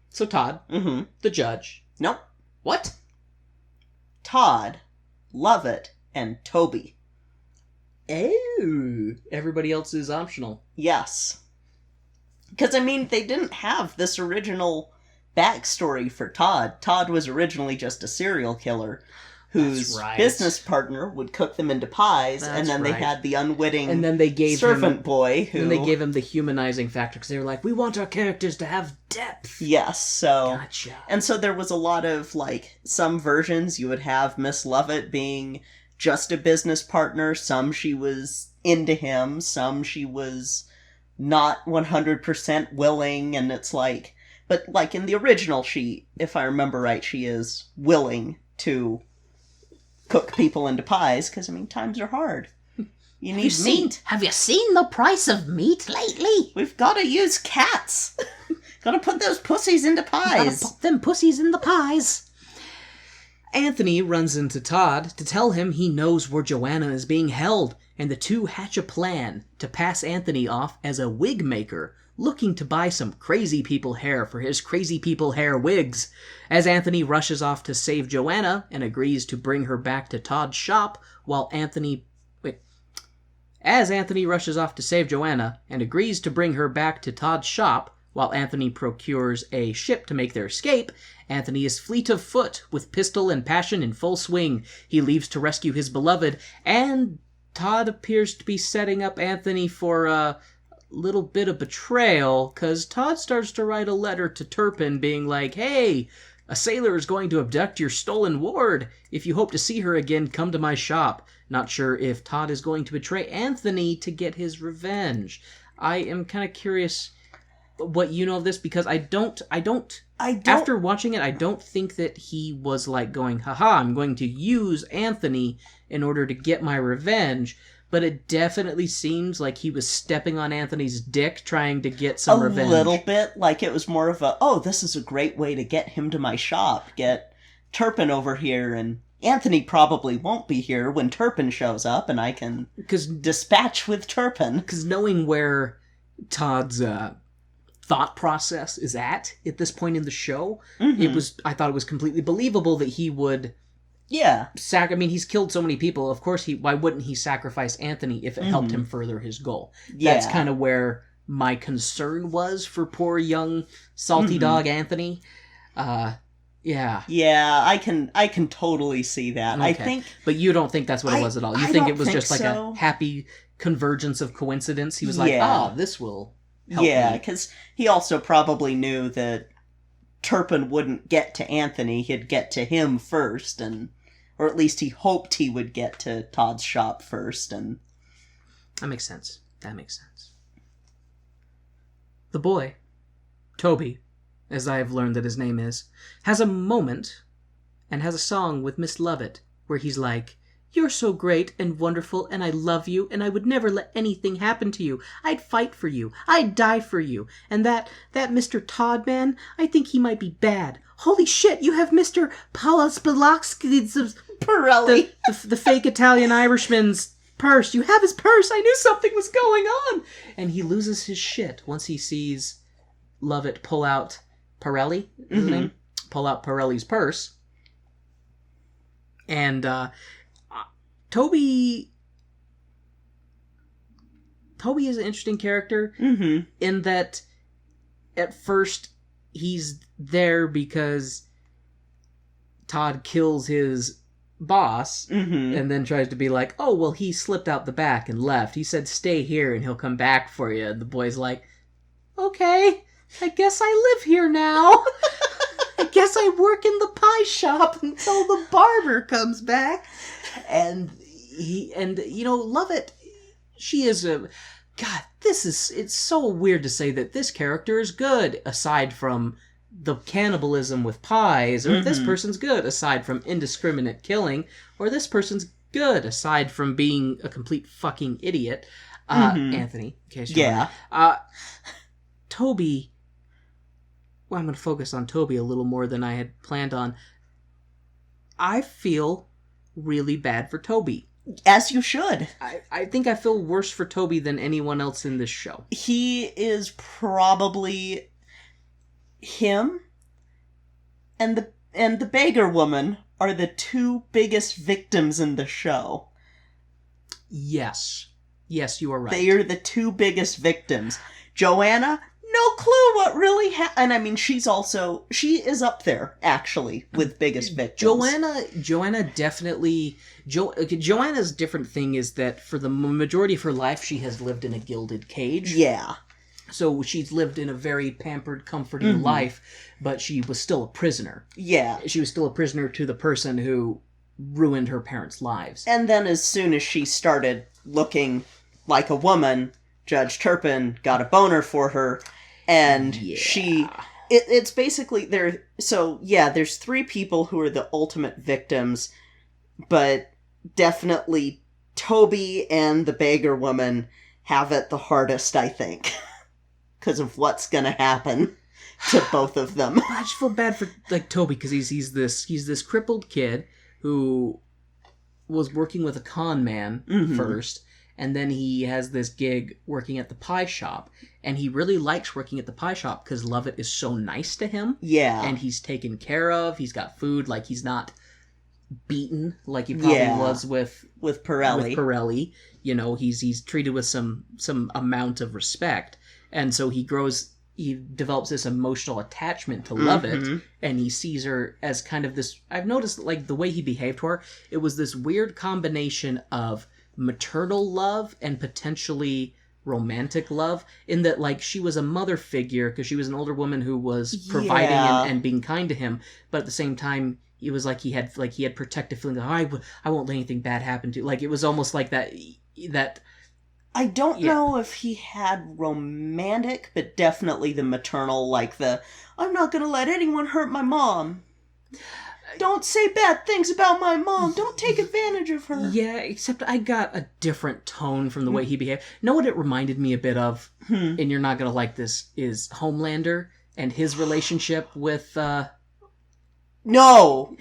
So Todd, Mm-hmm. the judge. Nope. What? Todd, Lovett, and Toby. Oh, everybody else is optional. Yes. Because, they didn't have this original backstory for Todd. Todd was originally just a serial killer whose That's right. business partner would cook them into pies, That's and then they right. had the unwitting And then they gave servant boy who... And they gave him the humanizing factor because they were like, we want our characters to have depth. Yes, so... Gotcha. And so there was a lot of, some versions you would have Miss Lovett being just a business partner, some she was into him, some she was not 100% willing, and it's But, in the original, she, if I remember right, she is willing to cook people into pies, because, times are hard. You need meat. Have you seen the price of meat lately? We've got to use cats. Got to put those pussies into Gotta pies. put them pussies in the pies. Anthony runs into Todd to tell him he knows where Joanna is being held, and the two hatch a plan to pass Anthony off as a wig maker, looking to buy some crazy people hair for his crazy people hair wigs. As Anthony rushes off to save Joanna and agrees to bring her back to Todd's shop, As Anthony rushes off to save Joanna and agrees to bring her back to Todd's shop, while Anthony procures a ship to make their escape, Anthony is fleet of foot, with pistol and passion in full swing. He leaves to rescue his beloved, and Todd appears to be setting up Anthony for a little bit of betrayal, because Todd starts to write a letter to Turpin being like, hey, a sailor is going to abduct your stolen ward. If you hope to see her again, come to my shop. Not sure if Todd is going to betray Anthony to get his revenge. I am kind of curious what you know of this, because I don't after watching it, I don't think that he was going, haha, I'm going to use Anthony in order to get my revenge. But it definitely seems like he was stepping on Anthony's dick trying to get some revenge. A little bit. It was more of this is a great way to get him to my shop. Get Turpin over here, and Anthony probably won't be here when Turpin shows up, and I can dispatch with Turpin. Because knowing where Todd's thought process is at this point in the show, I thought it was completely believable that he would... Yeah. He's killed so many people. Of course, why wouldn't he sacrifice Anthony if it helped him further his goal? Yeah. That's kind of where my concern was for poor young salty dog Anthony. Yeah. Yeah, I can totally see that. Okay. I think... But you don't think that's what it was at all. You I think don't it was think just like so. a happy convergence of coincidence? He was like, Yeah. this will help Yeah, me. because he also probably knew that Turpin wouldn't get to Anthony. He'd get to him first, or at least he hoped he would get to Todd's shop first. And That makes sense. The boy, Toby, as I have learned that his name is, has a moment and has a song with Miss Lovett where he's like, "You're so great and wonderful, and I love you, and I would never let anything happen to you. I'd fight for you. I'd die for you. And that Mr. Todd man, I think he might be bad. Holy shit, you have Mr. Palaspalaksky's Pirelli. the fake Italian Irishman's purse. You have his purse. I knew something was going on." And he loses his shit once he sees Lovett pull out Pirelli, is his name? Pull out Pirelli's purse. And Toby is an interesting character in that at first he's there because Todd kills his boss and then tries to be like, "Oh, well, he slipped out the back and left. He said stay here and he'll come back for you." And the boy's like, "Okay, I guess I live here now. I guess I work in the pie shop until the barber comes back." And Lovett, she is a... God, it's so weird to say that this character is good, aside from the cannibalism with pies, or this person's good, aside from indiscriminate killing, or this person's good, aside from being a complete fucking idiot. Anthony, in case you're wondering. Toby... Well, I'm going to focus on Toby a little more than I had planned on. I feel really bad for Toby. As you should. I think I feel worse for Toby than anyone else in this show. He is probably... Him and the beggar woman are the two biggest victims in the show. Yes, you are right. They are the two biggest victims. Joanna, no clue what really happened. And I mean, she is up there, actually, with biggest victims. Joanna definitely... Joanna's different thing is that for the majority of her life, she has lived in a gilded cage. Yeah. So she's lived in a very pampered, comforting life, but she was still a prisoner. Yeah. She was still a prisoner to the person who ruined her parents' lives. And then as soon as she started looking like a woman, Judge Turpin got a boner for her, and it's basically there. So yeah, there's three people who are the ultimate victims, but definitely Toby and the beggar woman have it the hardest, I think, because of what's gonna happen to both of them. I just feel bad for Toby because he's this crippled kid who was working with a con man first. And then he has this gig working at the pie shop. And he really likes working at the pie shop because Lovett is so nice to him. Yeah. And he's taken care of. He's got food. Like, he's beaten like he probably was with Pirelli. With Pirelli. You know, he's treated with some amount of respect. And so he develops this emotional attachment to Lovett, and he sees her as kind of this... I've noticed, like, the way he behaved to her, it was this weird combination of maternal love and potentially romantic love, in that, like, she was a mother figure because she was an older woman who was providing and being kind to him, but at the same time it was like he had protective feelings. I won't let anything bad happen to you. Like, it was almost like that I don't know if he had romantic, but definitely the maternal, like I'm not gonna let anyone hurt my mom. Don't say bad things about my mom. Don't take advantage of her. Yeah, except I got a different tone from the way he behaved. Know what it reminded me a bit of, and you're not going to like this, is Homelander and his relationship with... No.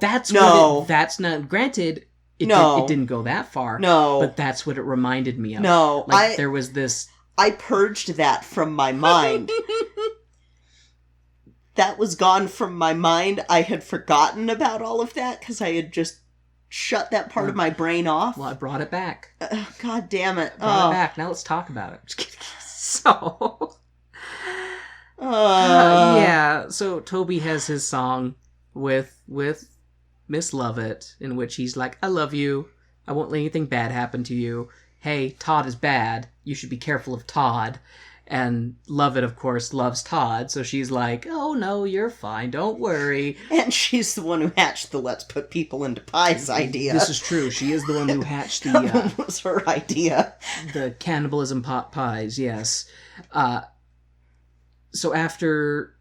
That's not... Granted, it didn't go that far. No. But that's what it reminded me of. No. Like, there was this... I purged that from my mind. That was gone from my mind. I had forgotten about all of that because I had just shut that part of my brain off. Well, I brought it back. God damn it. Brought it back. Now let's talk about it. Just kidding. So... yeah. So Toby has his song, with Miss Lovett, in which he's like, I love you. I won't let anything bad happen to you. Hey, Todd is bad. You should be careful of Todd. And Lovett, of course, loves Todd, so she's like, oh no, you're fine, don't worry. And she's the one who hatched the let's put people into pies idea. This is true. She is the one who hatched That was her idea. the cannibalism pot pies, yes. So after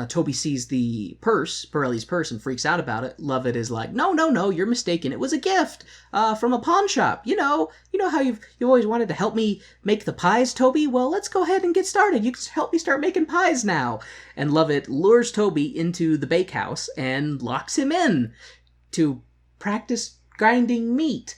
Toby sees the purse, Pirelli's purse, and freaks out about it, Lovett is like, no, you're mistaken. It was a gift from a pawn shop. You know how you've always wanted to help me make the pies, Toby? Well, let's go ahead and get started. You can help me start making pies now. And Lovett lures Toby into the bakehouse and locks him in to practice grinding meat.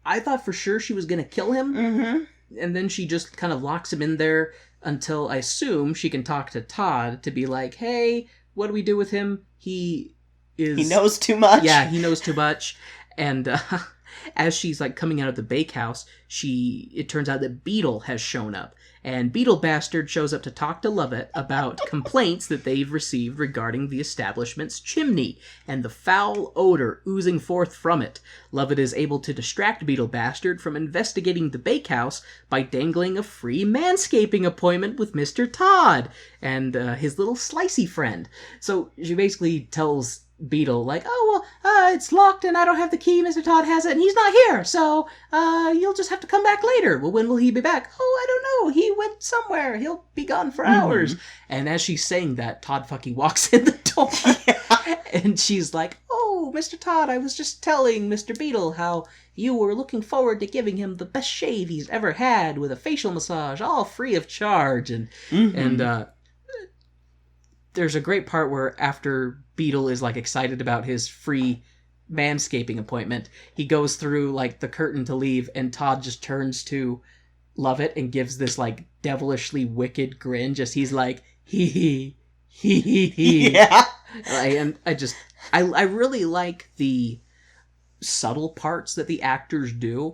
I thought for sure she was going to kill him, and then she just kind of locks him in there until I assume she can talk to Todd to be like, hey, what do we do with him? He knows too much. Yeah, he knows too much. And as she's like coming out of the bakehouse, it turns out that Beetle has shown up. And Beetle Bastard shows up to talk to Lovett about complaints that they've received regarding the establishment's chimney and the foul odor oozing forth from it. Lovett is able to distract Beetle Bastard from investigating the bakehouse by dangling a free manscaping appointment with Mr. Todd and his little slicey friend. So she basically tells Beetle, like, oh, well, it's locked and I don't have the key, Mr. Todd has it, and he's not here, so you'll just have to come back later. Well, when will he be back? Oh, I don't know. He went somewhere. He'll be gone for hours. And as she's saying that, Todd fucking walks in the door. And she's like, oh, Mr. Todd, I was just telling Mr. Beetle how you were looking forward to giving him the best shave he's ever had with a facial massage, all free of charge. And there's a great part where after Beetle is like excited about his free manscaping appointment, he goes through like the curtain to leave, and Todd just turns to Lovett and gives this like devilishly wicked grin. Just he's like, hee. Yeah. And I really like the subtle parts that the actors do,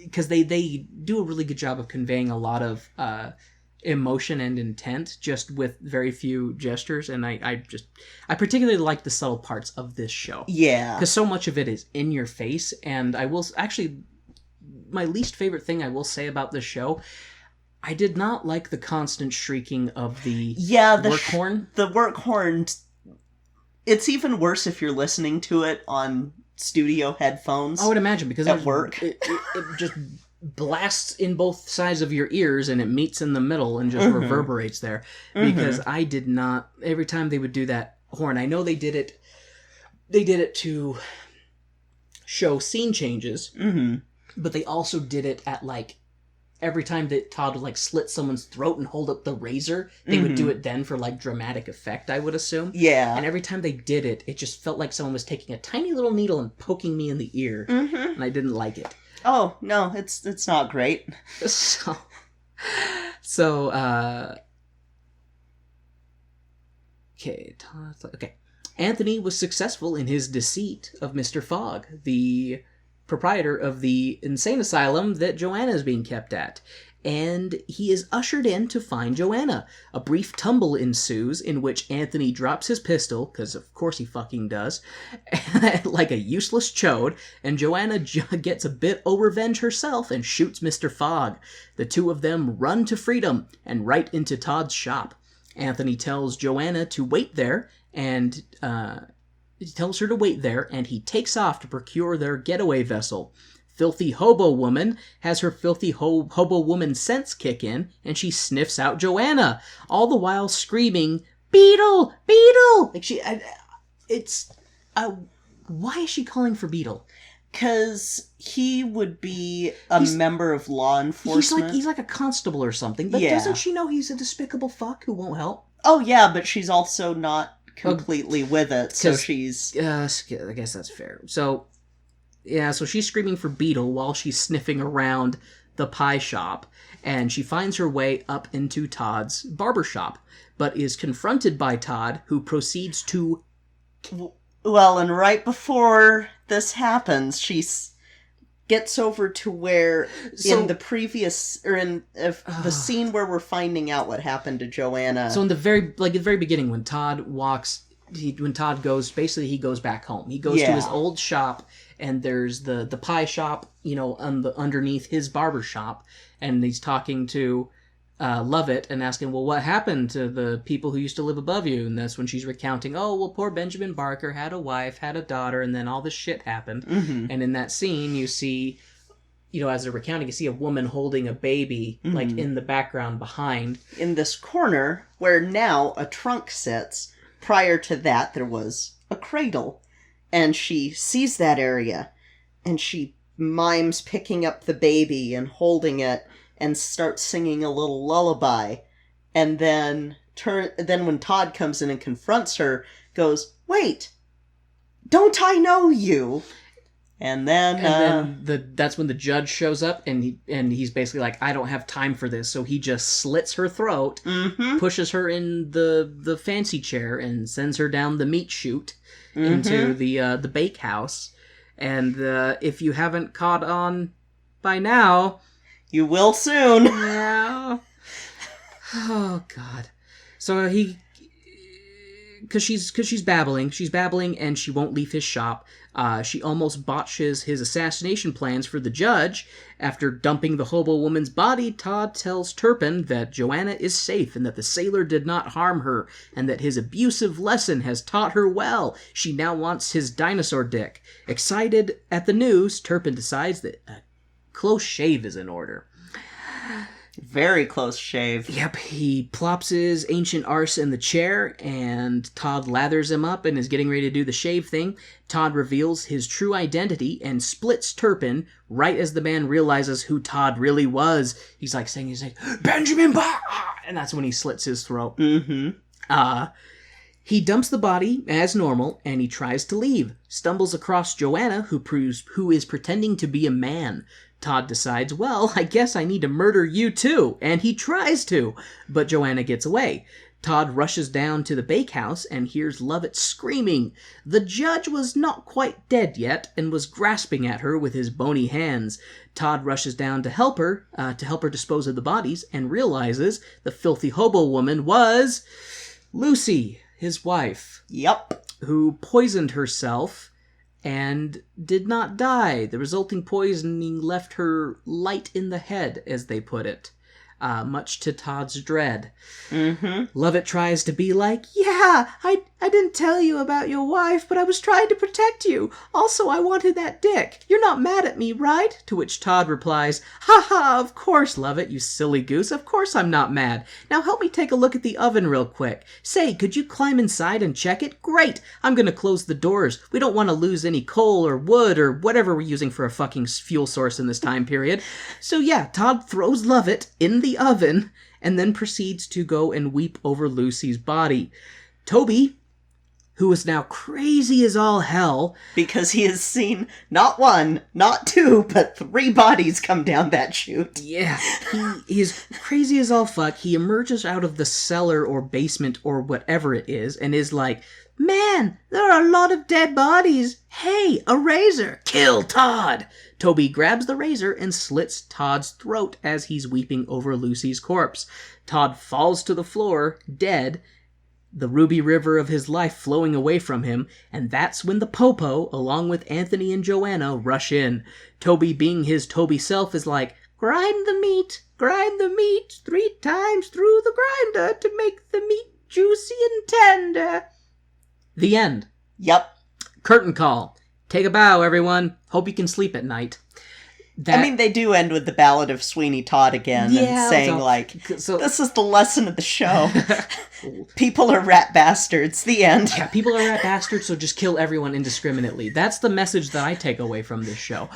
because they do a really good job of conveying a lot of emotion and intent just with very few gestures, and I particularly like the subtle parts of this show. Yeah. Because so much of it is in your face, and I will actually, my least favorite thing I will say about this show, I did not like the constant shrieking of the work horn. The work horn, it's even worse if you're listening to it on studio headphones. I would imagine, because at work. It just blasts in both sides of your ears and it meets in the middle and just reverberates there. Because I did not, every time they would do that horn, I know they did it to show scene changes, but they also did it at like every time that Todd would like slit someone's throat and hold up the razor, they would do it then for like dramatic effect, I would assume. Yeah. And every time they did it, it just felt like someone was taking a tiny little needle and poking me in the ear, and I didn't like it. Oh, no, it's not great. Okay. Anthony was successful in his deceit of Mr. Fogg, the proprietor of the insane asylum that Joanna is being kept at. And he is ushered in to find Joanna. A brief tumble ensues in which Anthony drops his pistol, because of course he fucking does, like a useless chode, and Joanna gets a bit o' revenge herself and shoots Mr. Fogg. The two of them run to freedom and right into Todd's shop. Anthony tells Joanna to wait there, and he tells her to wait there, and he takes off to procure their getaway vessel. Filthy Hobo Woman has her filthy Hobo Woman sense kick in, and she sniffs out Joanna, all the while screaming, "Beetle! Beetle!" Like why is she calling for Beetle? Because he would be he's member of law enforcement. He's like a constable or something, but doesn't she know he's a despicable fuck who won't help? Oh yeah, but she's also not completely with it, so she's... I guess that's fair. So she's screaming for Beetle while she's sniffing around the pie shop, and she finds her way up into Todd's barbershop, but is confronted by Todd, who proceeds to... Well, and right before this happens, she gets over to where in the previous, or in the scene where we're finding out what happened to Joanna. So in the very beginning, when Todd goes, basically he goes back home. He goes to his old shop, and there's the pie shop, underneath his barber shop, and he's talking to Lovett and asking, well, what happened to the people who used to live above you? And that's when she's recounting, oh, well, poor Benjamin Barker had a wife, had a daughter, and then all this shit happened. Mm-hmm. And in that scene, you see, as they're recounting, you see a woman holding a baby, like, in the background behind. In this corner, where now a trunk sits. Prior to that, there was a cradle. And she sees that area, and she mimes picking up the baby and holding it, and starts singing a little lullaby. And then when Todd comes in and confronts her, goes, wait, don't I know you? And then that's when the judge shows up, and he's basically like, I don't have time for this. So he just slits her throat, pushes her in the fancy chair, and sends her down the meat chute into the bakehouse. And if you haven't caught on by now, you will soon. Yeah. Oh God. So because she's babbling, and she won't leave his shop. She almost botches his assassination plans for the judge. After dumping the hobo woman's body, Todd tells Turpin that Joanna is safe and that the sailor did not harm her, and that his abusive lesson has taught her well. She now wants his dinosaur dick. Excited at the news, Turpin decides that a close shave is in order. Very close shave. Yep, he plops his ancient arse in the chair, and Todd lathers him up and is getting ready to do the shave thing. Todd reveals his true identity and splits Turpin right as the man realizes who Todd really was. He's like, Benjamin Barker! And that's when he slits his throat. He dumps the body as normal, and he tries to leave. Stumbles across Joanna, who is pretending to be a man. Todd decides, well, I guess I need to murder you too, and he tries to, but Joanna gets away. Todd rushes down to the bakehouse and hears Lovett screaming. The judge was not quite dead yet and was grasping at her with his bony hands. Todd rushes down to help her dispose of the bodies, and realizes the filthy hobo woman was Lucy, his wife. Yep. Who poisoned herself and did not die. The resulting poisoning left her light in the head, as they put it, much to Todd's dread. Lovett tries to be like, yeah, I didn't tell you about your wife, but I was trying to protect you. Also, I wanted that dick. You're not mad at me, right? To which Todd replies, ha ha, of course, Lovett, you silly goose. Of course I'm not mad. Now help me take a look at the oven real quick. Say, could you climb inside and check it? Great. I'm gonna close the doors. We don't want to lose any coal or wood or whatever we're using for a fucking fuel source in this time period. So yeah, Todd throws Lovett in the oven and then proceeds to go and weep over Lucy's body. Toby, who is now crazy as all hell, because he has seen not one, not two, but 3 bodies come down that chute. Yeah, he is crazy as all fuck. He emerges out of the cellar or basement or whatever it is and is like, man, there are a lot of dead bodies. Hey, a razor. Kill Todd. Toby grabs the razor and slits Todd's throat as he's weeping over Lucy's corpse. Todd falls to the floor, dead, the ruby river of his life flowing away from him, and that's when the Popo, along with Anthony and Joanna, rush in. Toby, being his Toby self, is like, grind the meat 3 times through the grinder to make the meat juicy and tender. The end. Yep. Curtain call. Take a bow, everyone. Hope you can sleep at night. They do end with the Ballad of Sweeney Todd again, and saying, this is the lesson of the show. People are rat bastards. The end. Yeah, people are rat bastards, so just kill everyone indiscriminately. That's the message that I take away from this show.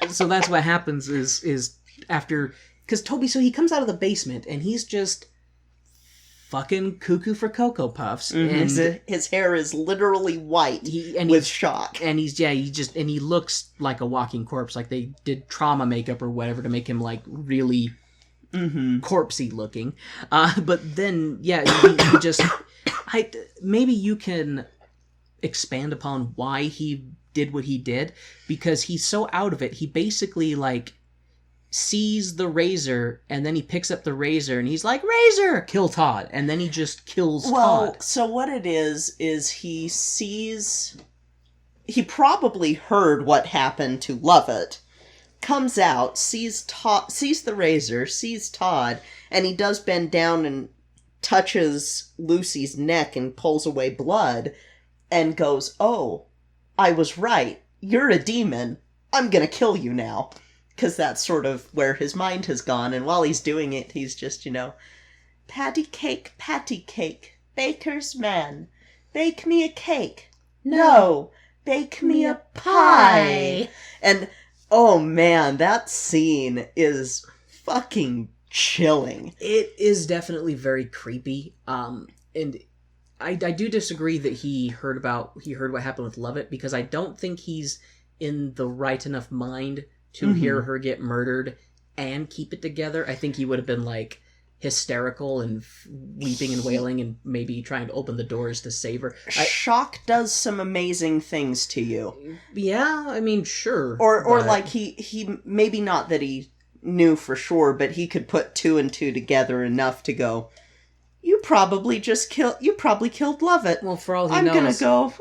So that's what happens is after... Because Toby, so he comes out of the basement, and he's just fucking cuckoo for Cocoa Puffs. Mm-hmm. And his hair is literally white with shock. And he looks like a walking corpse, like they did trauma makeup or whatever to make him like really corpsey looking. But then, yeah, he just... maybe you can expand upon why he did what he did, because he's so out of it. He basically, like, sees the razor, and then he picks up the razor, and he's like, "Razor! Kill Todd!" And then he just kills Todd. So what it is he sees... He probably heard what happened to Lovett, comes out, sees the razor, sees Todd, and he does bend down and touches Lucy's neck and pulls away blood, and goes, "Oh, I was right. You're a demon. I'm gonna kill you now." Because that's sort of where his mind has gone, and while he's doing it, he's just, patty cake, baker's man. Bake me a cake. No, bake me a pie. And, oh man, that scene is fucking chilling. It is definitely very creepy. And I do disagree that he heard what happened with Lovett, because I don't think he's in the right enough mind to hear her get murdered and keep it together. I think he would have been, like, hysterical and weeping and wailing and maybe trying to open the doors to save her. Shock does some amazing things to you. Yeah, I mean, sure. Or like, he maybe not that he knew for sure, but he could put 2 and 2 together enough to go, you probably killed Lovett. Well, for all he I'm knows... gonna go...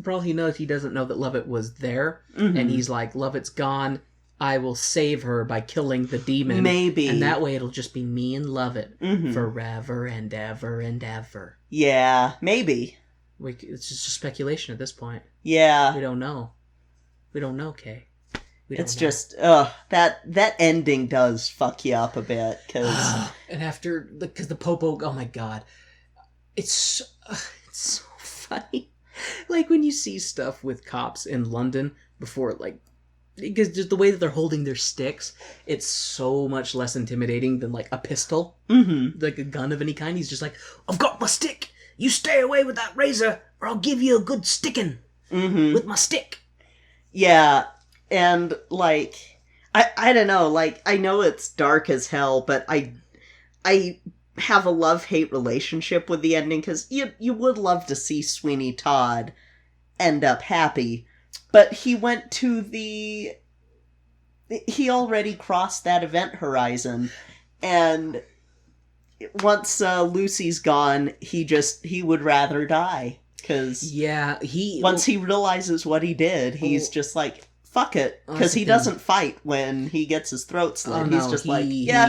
For all he knows, he doesn't know that Lovett was there, and he's like, "Lovett's gone. I will save her by killing the demon. Maybe. And that way it'll just be me and Lovett forever and ever and ever." Yeah, maybe. It's just speculation at this point. Yeah. We don't know. Kay. It's just, that ending does fuck you up a bit, because... And after, because the Popo, oh my god. It's so funny. Like, when you see stuff with cops in London before, like, because just the way that they're holding their sticks, it's so much less intimidating than, like, a pistol. Like a gun of any kind. He's just like, "I've got my stick. You stay away with that razor, or I'll give you a good sticking with my stick." Yeah, and, like, I don't know, like, I know it's dark as hell, but I have a love-hate relationship with the ending, because you would love to see Sweeney Todd end up happy, but he went to he already crossed that event horizon, and once Lucy's gone, he would rather die, because once he realizes what he did, he's just like, fuck it, because he doesn't fight when he gets his throat slit. He's just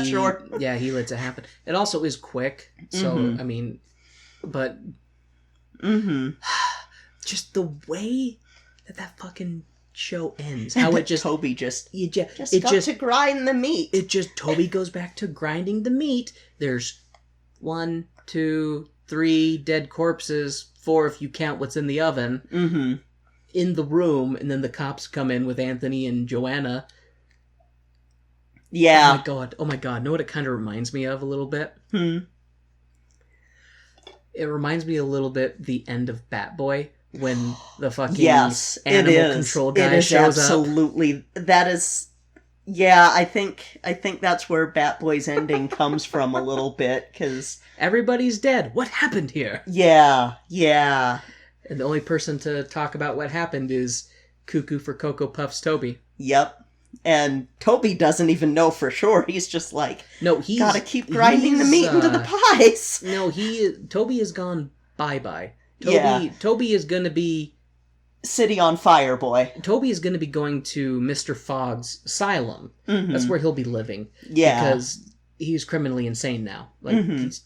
sure. Yeah, he lets it happen. It also is quick, so, I mean, but... Just the way that fucking show ends. How it just... Toby just got to grind the meat. Toby goes back to grinding the meat. There's 1, 2, 3 dead corpses, 4 if you count what's in the oven. In the room, and then the cops come in with Anthony and Joanna. Yeah. Oh my god. Know what it kind of reminds me of a little bit? It reminds me a little bit the end of Batboy, when the fucking animal control guy shows absolutely. That is... Yeah, I think that's where Batboy's ending comes from a little bit, because... Everybody's dead. What happened here? Yeah. And the only person to talk about what happened is Cuckoo for Cocoa Puffs Toby. Yep. And Toby doesn't even know for sure. He's just like, gotta keep grinding the meat into the pies. No, Toby has gone bye-bye. Toby is gonna be... City on Fire Boy. Toby is gonna be going to Mr. Fogg's asylum. That's where he'll be living. Yeah. Because he's criminally insane now. Like, he's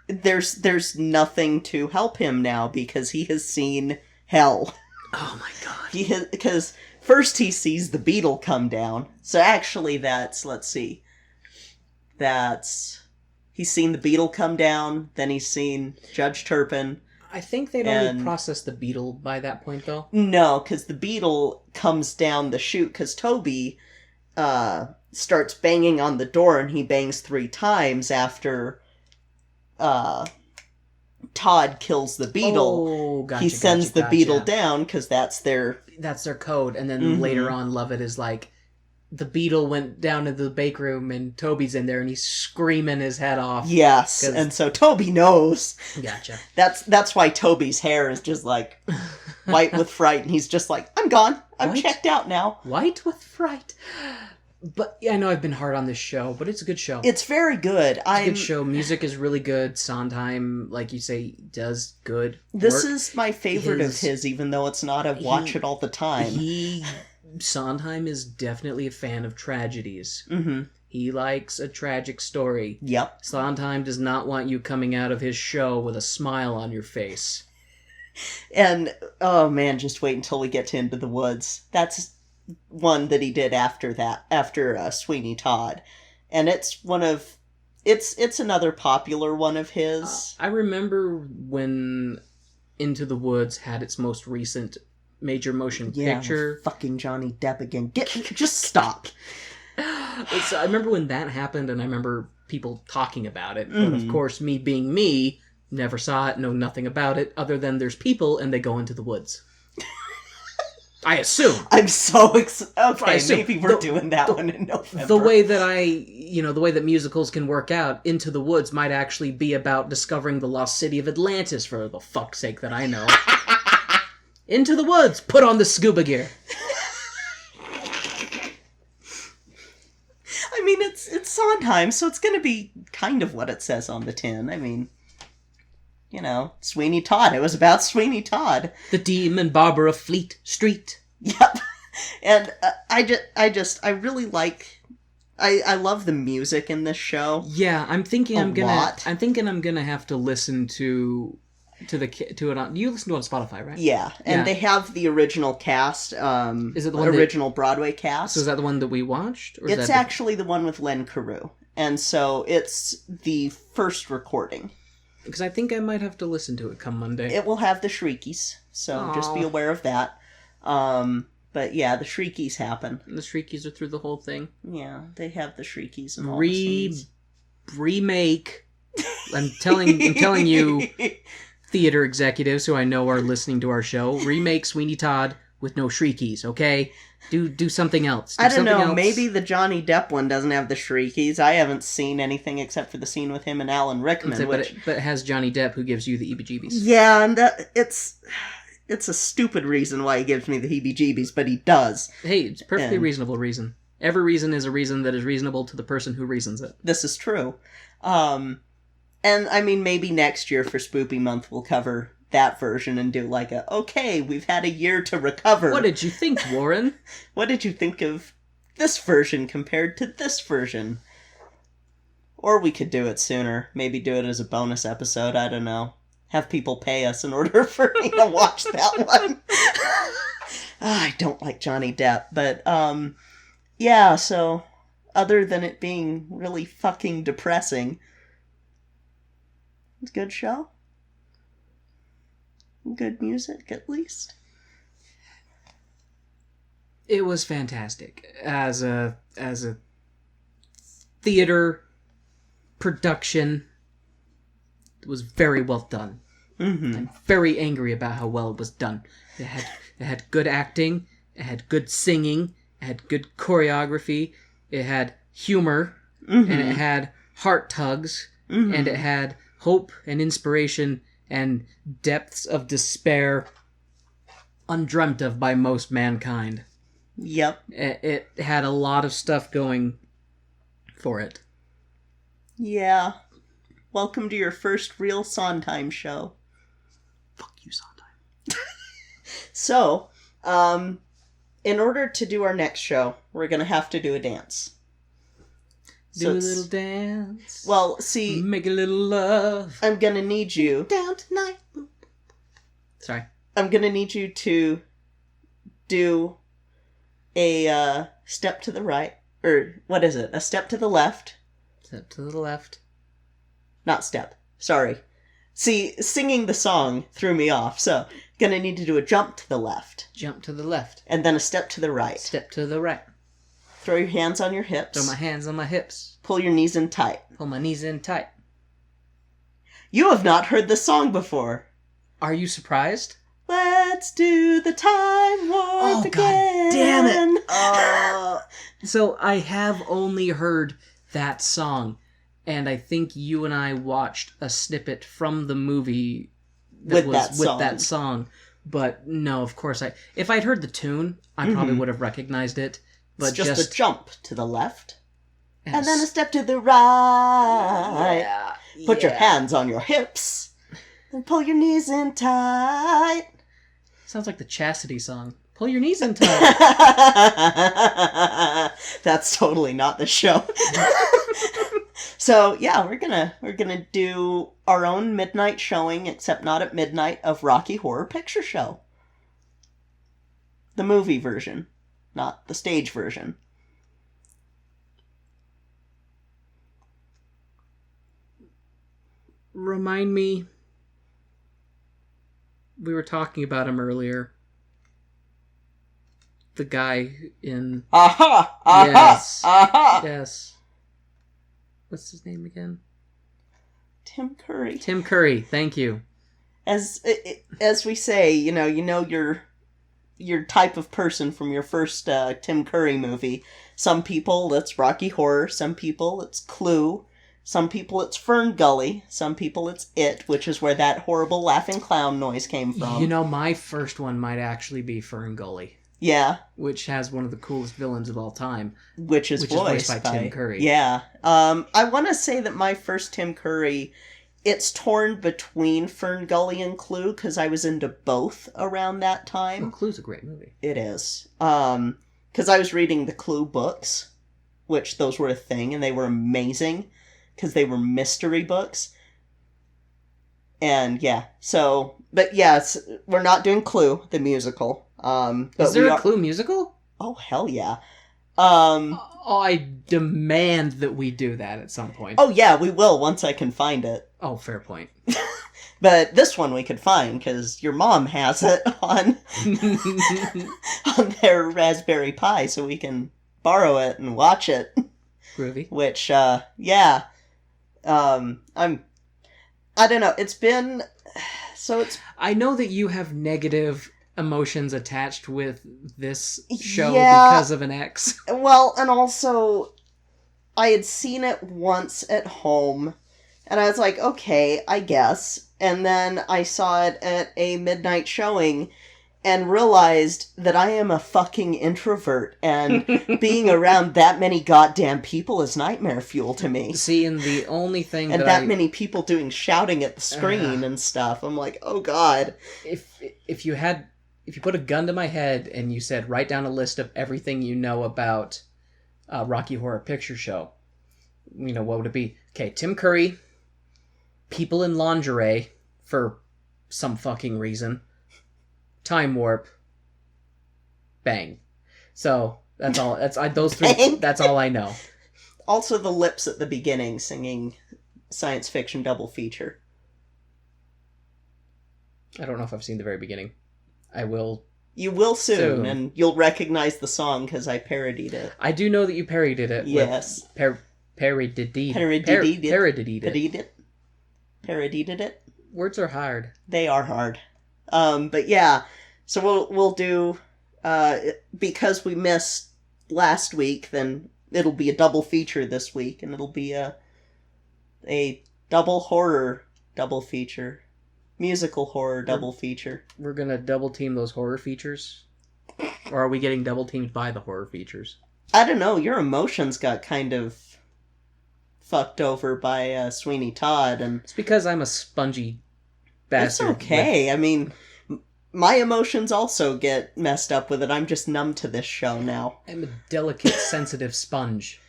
There's nothing to help him now, because he has seen hell. Oh my god. Because first he sees the beetle come down. So actually let's see. He's seen the beetle come down, then he's seen Judge Turpin. I think they'd already processed the beetle by that point, though. No, because the beetle comes down the chute, because Toby starts banging on the door, and he bangs 3 times after... Todd kills the beetle. Oh, gotcha, he sends the beetle down, because that's their code. And then later on, Lovett is like, the beetle went down to the bake room and Toby's in there and he's screaming his head off. Yes, 'Cause- and so Toby knows. Gotcha. That's why Toby's hair is just like white with fright, and he's just like, I'm gone. I'm What? checked out now. White with fright. But yeah, I know I've been hard on this show, but it's a good show. It's very good. It's a good show. Music is really good. Sondheim, like you say, does good This work. is my favorite of his, even though it's not a watch it all the time. Sondheim is definitely a fan of tragedies. Mm-hmm. He likes a tragic story. Yep. Sondheim does not want you coming out of his show with a smile on your face. And, oh man, just wait until we get to Into the Woods. That's one that he did after that, after Sweeney Todd. And it's one of, it's another popular one of his. I remember when Into the Woods had its most recent major motion picture. Fucking Johnny Depp again. Just stop. I remember when that happened, and I remember people talking about it. But of course, me being me, never saw it, know nothing about it, other than there's people and they go into the woods. I assume. I'm so excited. I Okay, assume. maybe we're doing that one in November. The way that the way that musicals can work out, Into the Woods might actually be about discovering the lost city of Atlantis, for the fuck's sake that I know. Into the Woods! Put on the scuba gear. I mean, it's Sondheim, so it's going to be kind of what it says on the tin. I mean, you know, Sweeney Todd. It was about Sweeney Todd. The Demon Barber of Fleet Street. Yep. And I really like. I love the music in this show. Yeah, I'm thinking I'm lot. gonna have to listen to it on. You listen to it on Spotify, right? Yeah, and Yeah. they have the original cast. Is it the one original Broadway cast? So is that the one that we watched? Or is It's that actually the one with Len Carew, and so it's the first recording. because I think I might have to listen to it come Monday. It will have the Shriekies, so just be Aw. aware of that. But yeah, the Shriekies happen. The Shriekies are through the whole thing. Yeah, they have the Shriekies and all the scenes. Remake. I'm telling you, theater executives who I know are listening to our show, remake Sweeney Todd with no Shriekies, okay? Do something else. Do I don't something know, else. maybe the Johnny Depp one doesn't have the Shriekies. I haven't seen anything except for the scene with him and Alan Rickman, But it has Johnny Depp who gives you the EBGBs. Yeah, and it's a stupid reason why he gives me the heebie-jeebies, but he does. Hey, it's a perfectly And- reasonable reason. Every reason is a reason that is reasonable to the person who reasons it. This is true. And I mean, maybe next year for Spoopy Month we'll cover that version and do like okay, we've had a year to recover. What did you think, Warren? What did you think of this version compared to this version? Or we could do it sooner. Maybe do it as a bonus episode, I don't know. Have people pay us in order for me to watch that one. I don't like Johnny Depp, but, yeah, so, other than it being really fucking depressing, it's a good show. Good music, at least. It was fantastic. As a theater production, it was very well done. Mm-hmm. I'm very angry about how well it was done. It had good acting, it had good singing, it had good choreography, it had humor, Mm-hmm. and it had heart tugs, and it had hope and inspiration and depths of despair undreamt of by most mankind. Yep. It had a lot of stuff going for it. Yeah. Welcome to your first real Sondheim show. Fuck you, Sondheim. So, in order to do our next show, we're gonna have to do a dance. Do a little dance. Well, see, Make a little love. I'm gonna need you. Down tonight. Sorry. I'm gonna need you to do a step to the right, or what is it? A step to the left. Step to the left. Not step. Sorry. See, singing the song threw me off, so gonna need to do a jump to the left, Jump to the left. and then a step to the right. Step to the right. Throw your hands on your hips. Throw my hands on my hips. Pull your knees in tight. Pull my knees in tight. You have not heard this song before. Are you surprised? Let's do the time warp again. God damn it. So I have only heard that song, and I think you and I watched a snippet from the movie With with that that song. But no, of course if I'd heard the tune, I probably would have recognized it. But It's just a jump to the left, and and then a step to the right. Yeah, Put your yeah. hands on your hips, and pull your knees in tight. Sounds like the Chastity song. Pull your knees in tight. That's totally not the show. So yeah, we're gonna do our own midnight showing, except not at midnight, of Rocky Horror Picture Show. The movie version, not the stage version. Remind me. We were talking about him earlier. The guy in... Aha! Yes. Aha! Yes. What's his name again? Tim Curry. Tim Curry, thank you. As we say, you know your type of person from your first Tim Curry movie. Some people it's Rocky Horror, some people it's Clue, some people it's Fern Gully, some people it's It, which is where that horrible laughing clown noise came from. You know, my first one might actually be Fern Gully, Yeah, which has one of the coolest villains of all time. which is voiced by Tim Curry. Yeah. I want to say that my first Tim Curry, it's torn between Fern Gully and Clue, because I was into both around that time. Oh, Clue's a great movie. It is. Because I was reading the Clue books, which those were a thing, and they were amazing, because they were mystery books. And yeah, so, but yes, we're not doing Clue, the musical. But Is there we a are... Clue musical? Oh, hell yeah. Oh, I demand that we do that at some point. Oh yeah, we will once I can find it. Oh, fair point. But this one we could find, because your mom has it on on their Raspberry Pi, so we can borrow it and watch it. Groovy. Which, yeah. I don't know, it's been... So it's... I know that you have negative emotions attached with this show Yeah. because of an ex. Well, and also, I had seen it once at home, and I was like, okay, I guess. And then I saw it at a midnight showing, and realized that I am a fucking introvert, and being around that many goddamn people is nightmare fuel to me. See, and the only thing And that that many people doing shouting at the screen and stuff. I'm like, oh god. if you put a gun to my head and you said write down a list of everything you know about Rocky Horror Picture Show, you know, what would it be? Okay, Tim Curry, people in lingerie for some fucking reason, time warp, bang. So that's all. Those three. Bang. That's all I know. Also the lips at the beginning singing science fiction double feature. I don't know if I've seen the very beginning. I will. You will soon, Soon. and you'll recognize the song because I parodied it. I do know that you parodied it. Yes. Parodied Parodied it. Parodied it. Words are hard. They are hard. But yeah, so we'll do, because we missed last week, then it'll be a double feature this week, and it'll be a double horror double feature. Musical horror double feature. We're gonna double team those horror features? Or are we getting double teamed by the horror features? I don't know, your emotions got kind of fucked over by Sweeney Todd, and It's because I'm a spongy bastard. it's okay. I mean, my emotions also get messed up with it. I'm just numb to this show now. I'm a delicate, sensitive sponge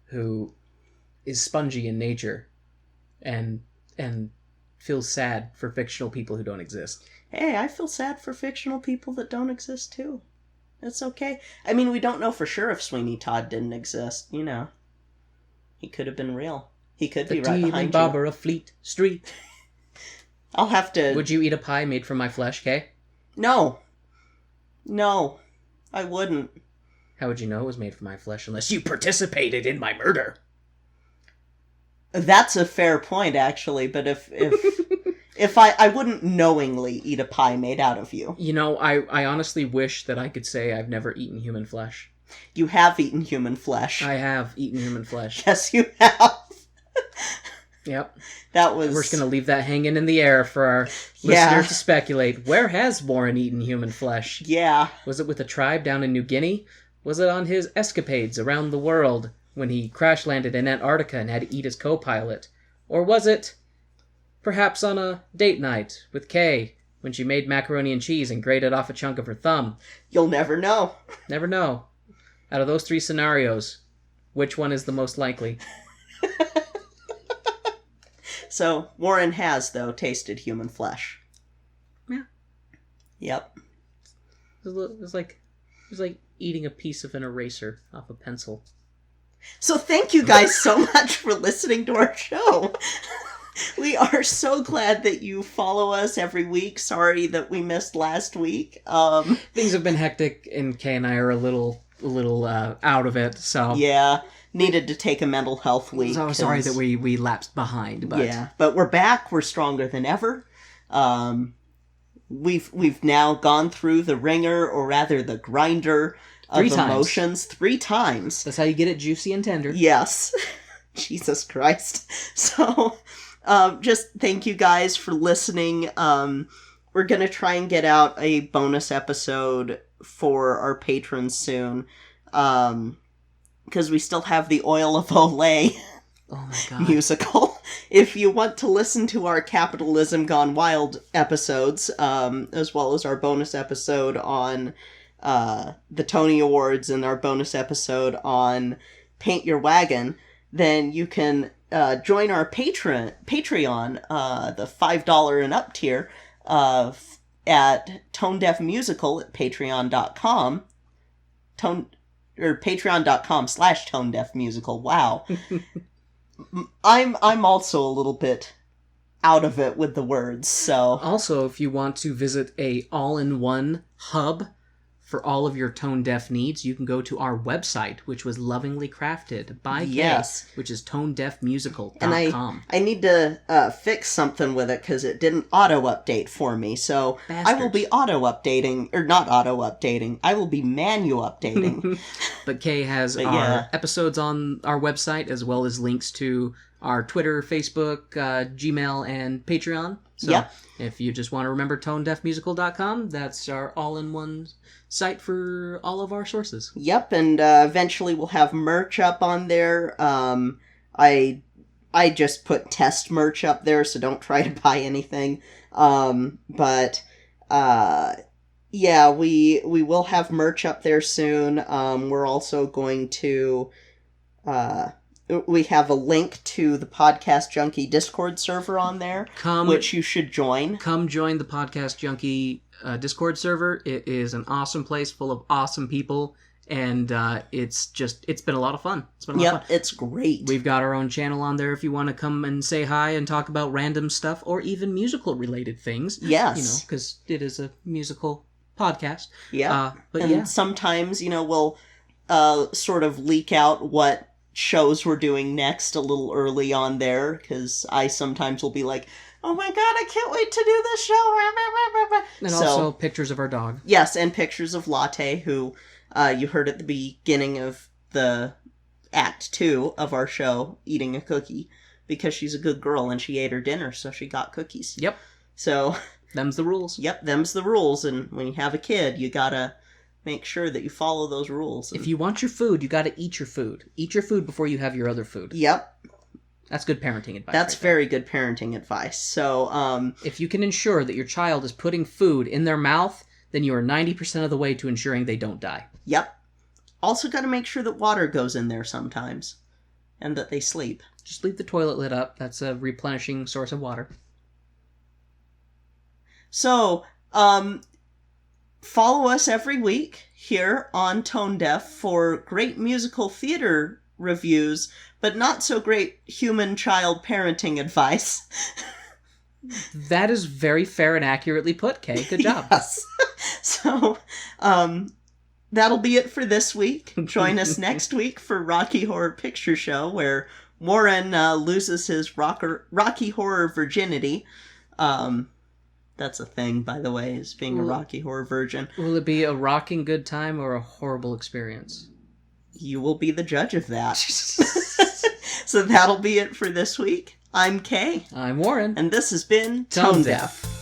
who is spongy in nature and feels sad for fictional people who don't exist. Hey, I feel sad for fictional people that don't exist too. It's okay. I mean, we don't know for sure if Sweeney Todd didn't exist, you know. He could have been real. He could be right Demon behind Barber you. of Fleet Street. I'll have to... Would you eat a pie made from my flesh, Kay? No. No. I wouldn't. How would you know it was made from my flesh unless you participated in my murder? That's a fair point, actually, but if I wouldn't knowingly eat a pie made out of you. You know, I honestly wish that I could say I've never eaten human flesh. You have eaten human flesh. I have eaten human flesh. Yes, you have. Yep. That was... We're just going to leave that hanging in the air for our listeners to speculate. Where has Warren eaten human flesh? Yeah. Was it with a tribe down in New Guinea? Was it on his escapades around the world when he crash-landed in Antarctica and had to eat his co-pilot? Or was it perhaps on a date night with Kay when she made macaroni and cheese and grated off a chunk of her thumb? You'll never know. Never know. Out of those 3 scenarios, which one is the most likely? So, Warren has, though, tasted human flesh. Yeah. Yep. It was like eating a piece of an eraser off a pencil. So thank you guys so much for listening to our show. We are so glad that you follow us every week. Sorry that we missed last week. Things have been hectic, and Kay and I are a little out of it, so... Yeah. Needed to take a mental health week. So sorry that we lapsed behind, but... Yeah, but we're back. We're stronger than ever. We've now gone through the ringer, or rather the grinder of emotions 3 times. That's how you get it juicy and tender. Yes. Jesus Christ. So, just thank you guys for listening. We're going to try and get out a bonus episode for our patrons soon. Because we still have the Oil of Olay musical. If you want to listen to our Capitalism Gone Wild episodes, as well as our bonus episode on the Tony Awards and our bonus episode on Paint Your Wagon, then you can join our Patreon, the $5 and up tier, at Tone Deaf Musical at patreon.com. Patreon.com/Tone Deaf Musical. Wow. I'm also a little bit out of it with the words, so... Also, if you want to visit a all-in-one hub for all of your tone-deaf needs, you can go to our website, which was lovingly crafted by Kay, which is tonedeafmusical.com. And I need to fix something with it, because it didn't auto-update for me, so I will be auto-updating, or not auto-updating, I will be manual-updating. But Kay has our episodes on our website, as well as links to our Twitter, Facebook, Gmail, and Patreon. So if you just want to remember tonedeafmusical.com, that's our all-in-one site for all of our sources. Yep, and eventually we'll have merch up on there. I just put test merch up there, so don't try to buy anything. But yeah, we will have merch up there soon. We're also going to... we have a link to the Podcast Junkie Discord server on there, which you should join. Come join the Podcast Junkie Discord server. It is an awesome place full of awesome people, and it's been a lot of fun. It's been a lot of fun. It's great. We've got our own channel on there if you want to come and say hi and talk about random stuff or even musical-related things. Yes. You know, because it is a musical podcast. Yeah. And sometimes, we'll sort of leak out what shows we're doing next a little early on there, because I sometimes will be like, oh my god, I can't wait to do this show. And also pictures of our dog. Yes, and pictures of Latte, who you heard at the beginning of the Act 2 of our show eating a cookie, because she's a good girl and she ate her dinner, so she got cookies. Yep. So... them's the rules. Yep, them's the rules, and when you have a kid, you gotta make sure that you follow those rules. If you want your food, you gotta eat your food. Eat your food before you have your other food. Yep. That's good parenting advice. That's very good parenting advice. So, if you can ensure that your child is putting food in their mouth, then you are 90% of the way to ensuring they don't die. Yep. Also gotta make sure that water goes in there sometimes. And that they sleep. Just leave the toilet lid up. That's a replenishing source of water. So, follow us every week here on Tone Deaf for great musical theater reviews, but not so great human-child parenting advice. That is very fair and accurately put, Kay. Good job. Yes. So, that'll be it for this week. Join us next week for Rocky Horror Picture Show, where Warren loses his Rocky Horror virginity. That's a thing, by the way, is being a Rocky Horror virgin. Will it be a rocking good time or a horrible experience? you will be the judge of that. So that'll be it for this week. I'm Kay. I'm Warren. And this has been Tone Tone Deaf. Deaf.